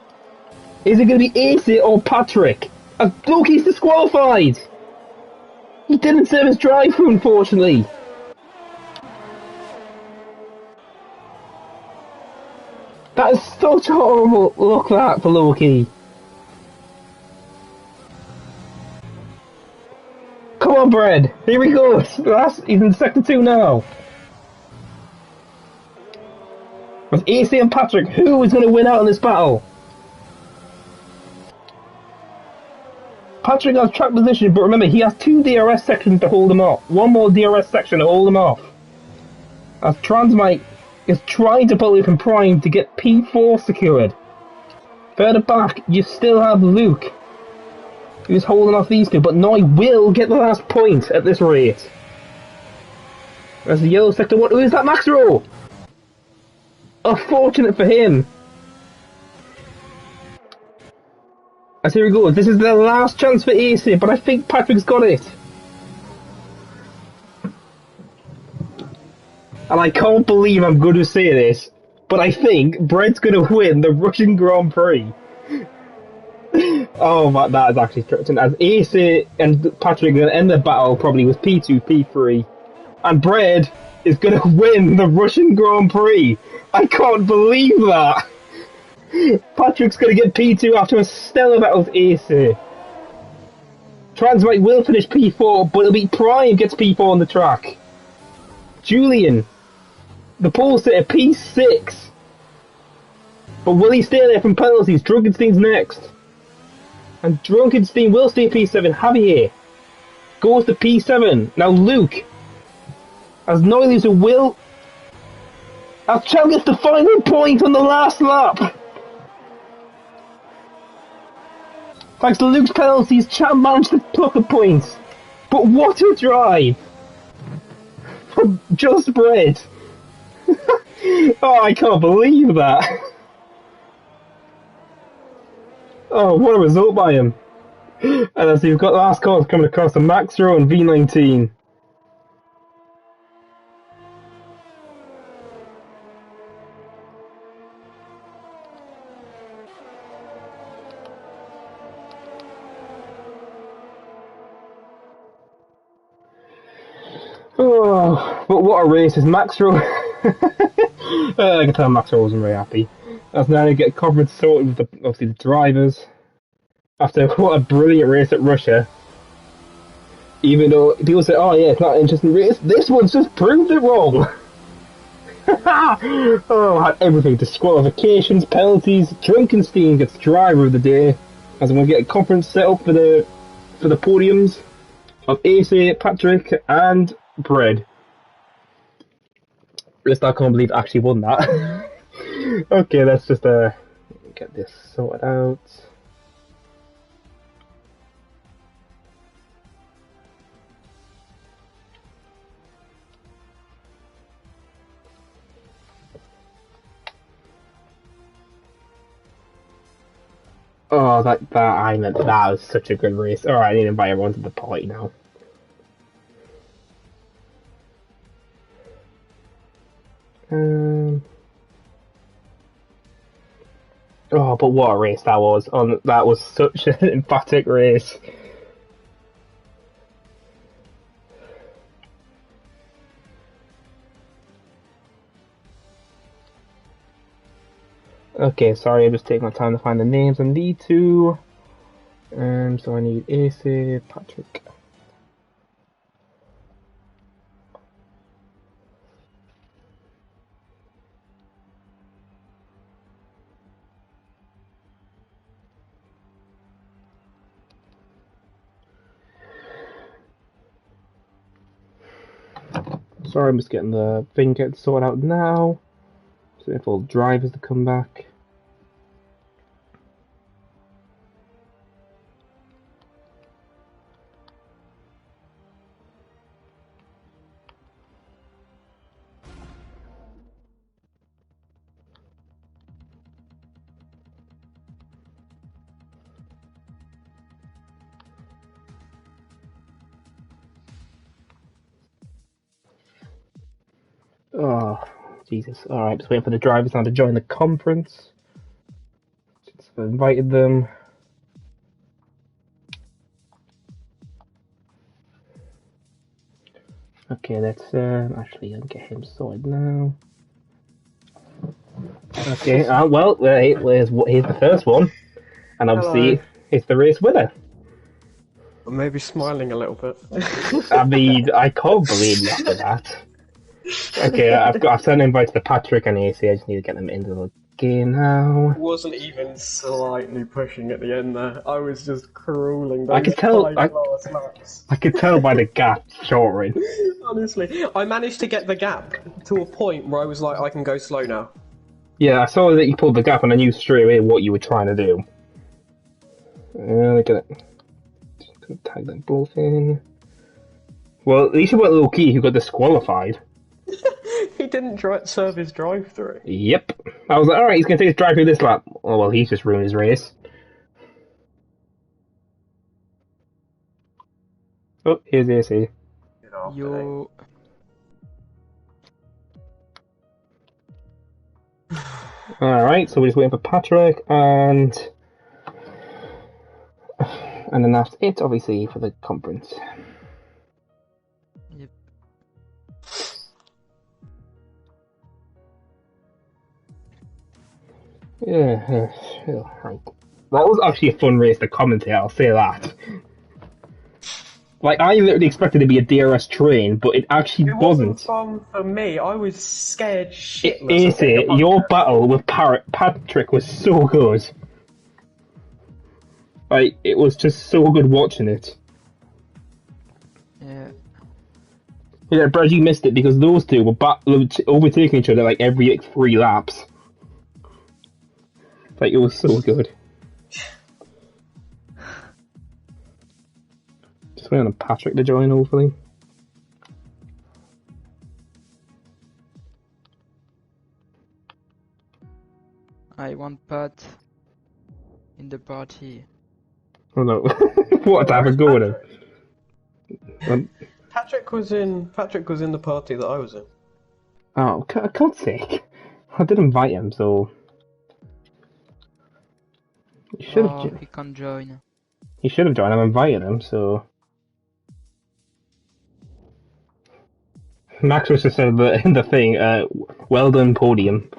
Is it going to be AC or Patrick? As Loki's disqualified. He didn't serve his drive-through, unfortunately. That is such a horrible look, that, for Loki. Come on, Brad. Here he goes. He's in sector 2 now. With AC and Patrick, who is going to win out in this battle? Patrick has track position, but remember, he has 2 DRS sections to hold him off. 1 more DRS section to hold him off. As Transmite is trying to pull away from Prime to get P4 secured. Further back, you still have Luke, who's holding off these two, but Noi will get the last point at this rate. There's the yellow sector 1. Who is that, Maxro? Unfortunate for him. As here we go. This is the last chance for AC, but I think Patrick's got it. And I can't believe I'm going to say this, but I think Brett's going to win the Russian Grand Prix. Oh, that is actually certain. As AC and Patrick are going to end the battle probably with P2, P3. And Brett is going to win the Russian Grand Prix. I can't believe that. Patrick's going to get P2 after a stellar battle with AC. Transmite will finish P4, but it'll be Prime gets P4 on the track. Julian, the pole sitter, P6. But will he stay there from penalties? Drunkenstein's next. And Drunkenstein will stay P7. Javier goes to P7. Now Luke, as Noiluser will... As Chell gets the final point on the last lap. Thanks to Luke's penalties, Chell managed to pluck a point. But what a drive from Just Bread. Oh, I can't believe that. Oh, what a result by him. And as you've got the last calls coming across the Maxro and V19. Oh, but what a race is Maxro. I can tell Maxro wasn't very happy. As now they get conference sorted with obviously the drivers. After what a brilliant race at Russia. Even though people say, oh yeah, it's not an interesting race, this one's just proved it wrong. Oh, had everything. Disqualifications, penalties. Drunkenstein gets driver of the day. As I'm going to get a conference set up for the podiums of AC, Patrick and Bread. I can't believe I actually won that. Okay, let's just get this sorted out. Oh, that was such a good race. Alright, I need to invite everyone to the party now. Oh, but what a race that was! That was such an emphatic race. Okay, sorry, I'm just taking my time to find the names I need to. So I need AC, Patrick. Sorry, I'm just getting the thing sorted out now. So if all drivers to come back. Oh, Jesus. Alright, just waiting for the drivers now to join the conference. Just invited them. Okay, let's actually get him sorted now. Okay, well, here's the first one. And obviously, it's the race winner. Maybe smiling a little bit. I mean, I can't believe you after that. Okay, I've sent invites to Patrick and AC. I just need to get them into the game now. Wasn't even slightly pushing at the end there. I was just crawling those I could tell. five last laps. I could tell by the gap shortening. Honestly, I managed to get the gap to a point where I was like, I can go slow now. Yeah, I saw that you pulled the gap, and I knew straight away what you were trying to do. Look at it. Just gonna tag them both in. Well, at least you went low key. Who got disqualified? He didn't serve his drive-through. Yep. I was like, all right, he's gonna take his drive through this lap. Oh well, he's just ruined his race. Oh, here's AC. Yo. Alright, so we're just waiting for Patrick, and then that's it, obviously, for the conference. Yep. Yeah, right. That was actually a fun race to commentate, I'll say that. Like, I literally expected it to be a DRS train, but it actually wasn't. Fun for me. I was scared shitless. AC, your battle with Patrick was so good. Like, it was just so good watching it. Yeah. Yeah, Brad, you missed it because those two were overtaking each other like every 3 laps. Like, it was so good. Just waiting on Patrick to join, hopefully. I want Pat in the party. Oh no. What, to have a go at him? Patrick was in the party that I was in. Oh, for God's sake. I did invite him, so... You should have... He can't join. He should have joined. I invited him, so... Max was just said in the thing, well done podium.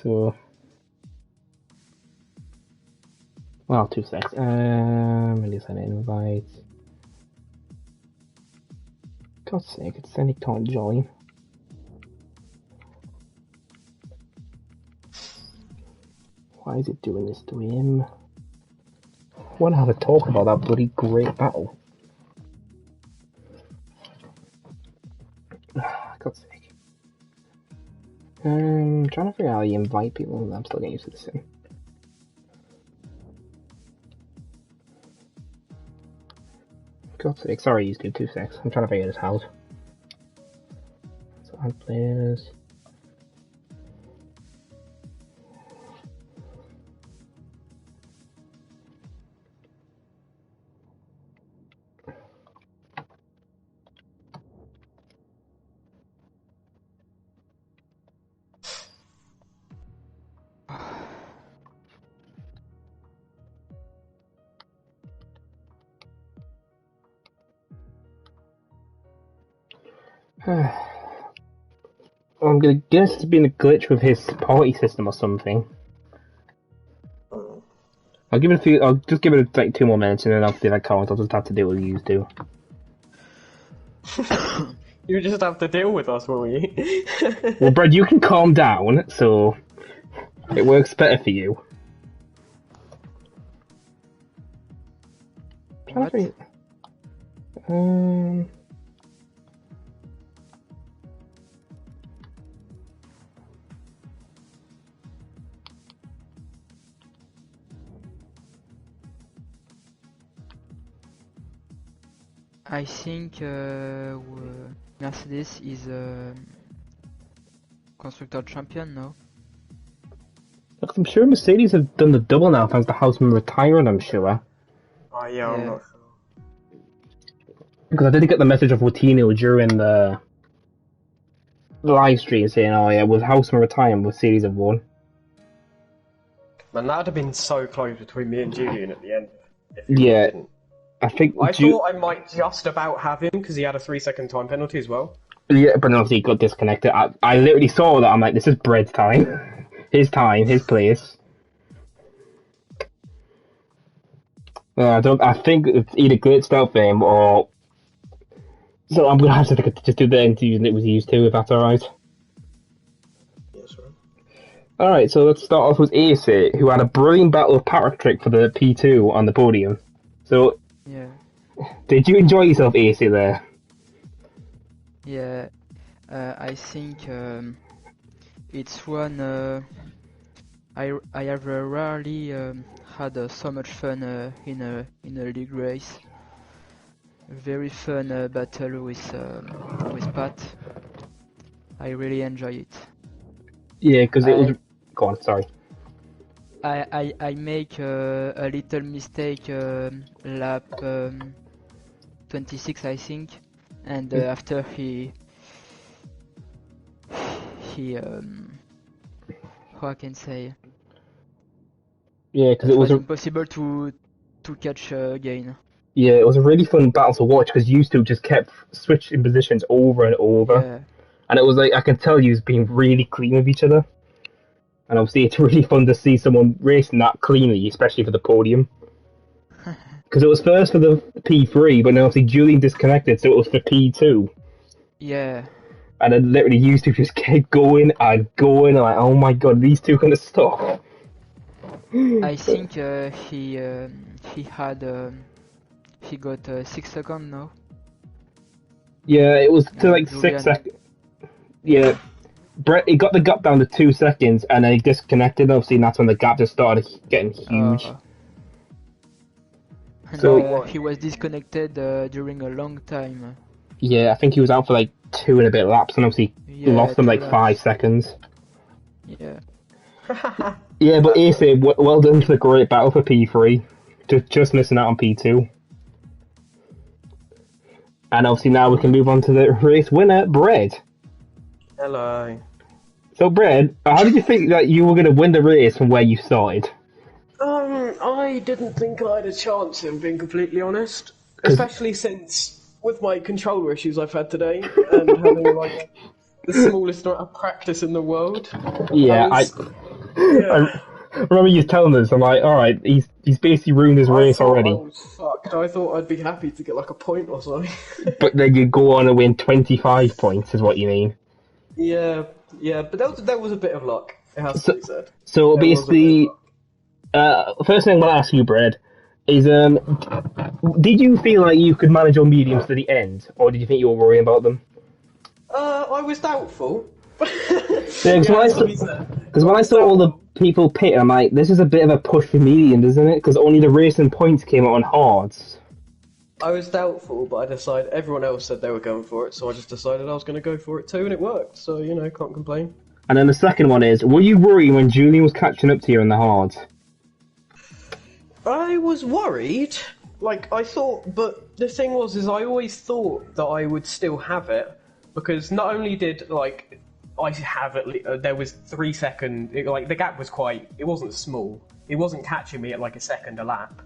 So... Well, 2 seconds. Release an invite. God's sake, it's saying he can't join. Why is it doing this to him? I want to have a talk about that bloody great battle. God's sake. Trying to figure out how you invite people. I'm still getting used to this thing. God's sake, sorry, YouTube, 2 seconds. I'm trying to figure this out. So add players. I'm gonna guess it's been a glitch with his party system or something. I'll give it a few. I'll just give it like 2 more minutes, and then I'll see if I can't. I'll just have to do what you do. You just have to deal with us, will you? Well, Brad, you can calm down, so it works better for you. What? I think Mercedes is constructor champion now. Look, I'm sure Mercedes have done the double now thanks to Houseman retiring, I'm sure. Oh yeah, I'm not sure. Because I did get the message of Latino during the live stream saying, oh yeah, with Houseman retiring, Mercedes have won. Man, that would have been so close between me and Julian at the end. If didn't. I think I thought I might just about have him because he had a 3-second time penalty as well. Yeah, but obviously he got disconnected. I literally saw that. I'm like, this is Bread's time. His time, his place. I think it's either glitched out for him or. So I'm gonna have to just do the interview that was used to, if that's alright. Yes, right. Alright, so let's start off with AC, who had a brilliant battle with Patrick for the P2 on the podium. So, Yeah. did you enjoy yourself, AC, there? Yeah. I think it's one I have rarely had so much fun in a league race. Very fun battle with Pat. I really enjoy it. Yeah, because it was. Go on, sorry. I make a little mistake lap 26, I think, and after he how I can say, Yeah, because it it was was a. impossible to catch again. Yeah, it was a really fun battle to watch because you two just kept switching positions over and over. Yeah, And it was like, I can tell you was being really clean with each other. And obviously, it's really fun to see someone racing that cleanly, especially for the podium. Because it was first for the P3, but then obviously Julian disconnected, so it was for P2. yeah. And then literally, you two just kept going and going. And like, oh my god, these two gonna stop. I think he had he got 6 seconds now. Yeah, it was to like Julian. 6 seconds. Yeah, Brett, he got the gap down to 2 seconds, and then he disconnected. Obviously, and that's when the gap just started getting huge. And So- he was disconnected during a long time. Yeah, I think he was out for like 2 and a bit laps, and obviously Yeah, lost them 2 like laps. 5 seconds. Yeah. Yeah, but AC, well done for the great battle for P3. Just missing out on P2. And obviously now we can move on to the race winner, Bread. Hello. So, Bread, how did you think that you were going to win the race from where you started? I didn't think I had a chance, if I'm being completely honest. Especially since, with my controller issues I've had today, and having like the smallest amount of practice in the world. Yeah, I remember you telling us, I'm like, alright, he's basically ruined his race already. I was fucked. I thought I'd be happy to get like a point or something. But then you go on and win 25 points, is what you mean. Yeah, but that was a bit of luck, it has to be said. So There was a bit of basically, first thing I'm going to ask you, Bread, is did you feel like you could manage your mediums to the end, or did you think you were worrying about them? I was doubtful. Yeah, because when I saw all the people pit, I'm like, this is a bit of a push for mediums, isn't it? Because only the racing points came out on hards. I was doubtful, but I decided everyone else said they were going for it, so I just decided I was going to go for it too, and it worked. So can't complain. And then the second one is, were you worried when Julian was catching up to you in the hards? I was worried. Like, I thought, but the thing was, I always thought that I would still have it, because not only did, like, I have at least, there was 3 seconds, the gap was it wasn't small. He wasn't catching me at like a second a lap.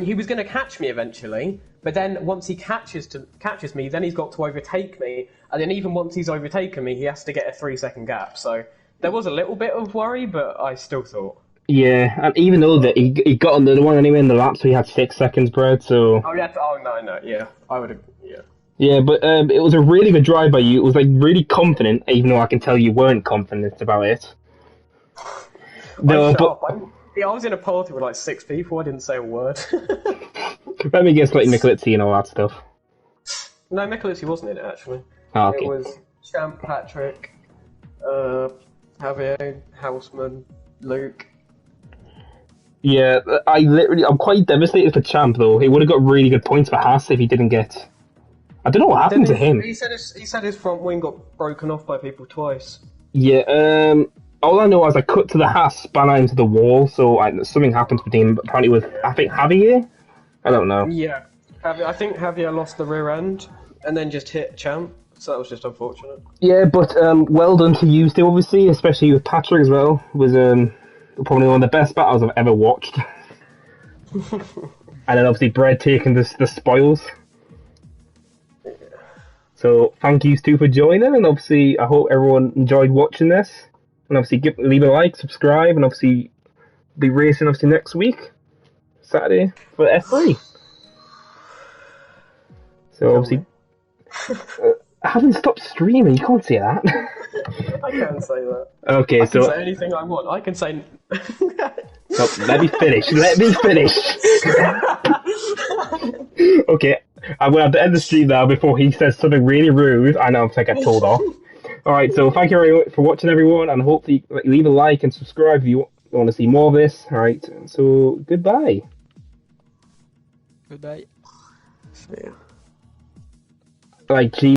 He was going to catch me eventually, but then once he catches me, then he's got to overtake me, and then even once he's overtaken me, he has to get a 3 second gap. So there was a little bit of worry, but I still thought. Yeah, and even though that he got another one anyway in the lap, so he had 6 seconds, Brad. So. Oh yeah. Oh no. Yeah, I would have. Yeah. Yeah, but it was a really good drive by you. It was like really confident, even though I can tell you weren't confident about it. I was in a party with like 6 people. I didn't say a word. Let me guess, like Michelizzi and all that stuff. No, Michelizzi wasn't in it actually. Oh, okay. It was Champ, Patrick, Javier, Houseman, Luke. Yeah, I'm quite devastated for Champ though. He would have got really good points for Haas if he didn't get. I don't know what happened to him. He said his front wing got broken off by people twice. Yeah, all I know is I cut to the Haas, span out into the wall, so something happened between him, apparently with, I think, Javier? I don't know. Yeah, I think Javier lost the rear end and then just hit Champ, so that was just unfortunate. Yeah, but well done to you two, obviously, especially with Patrick as well. It was probably one of the best battles I've ever watched. And then obviously Bread taking the spoils. So thank you two for joining, and obviously I hope everyone enjoyed watching this. And obviously leave a like, subscribe, and obviously be racing obviously next week. Saturday for F3. So Tell obviously, me. I haven't stopped streaming. You can't say that. I can't say that. Okay, I can so say anything I want. I can say. no, let me finish. Let me finish. Okay, I'm gonna have to end the stream now before he says something really rude. I know I'm gonna get told off. All right, so thank you very much for watching, everyone, and hopefully leave a like and subscribe if you want to see more of this. All right, so goodbye. Goodbye. Yeah. Like, gee.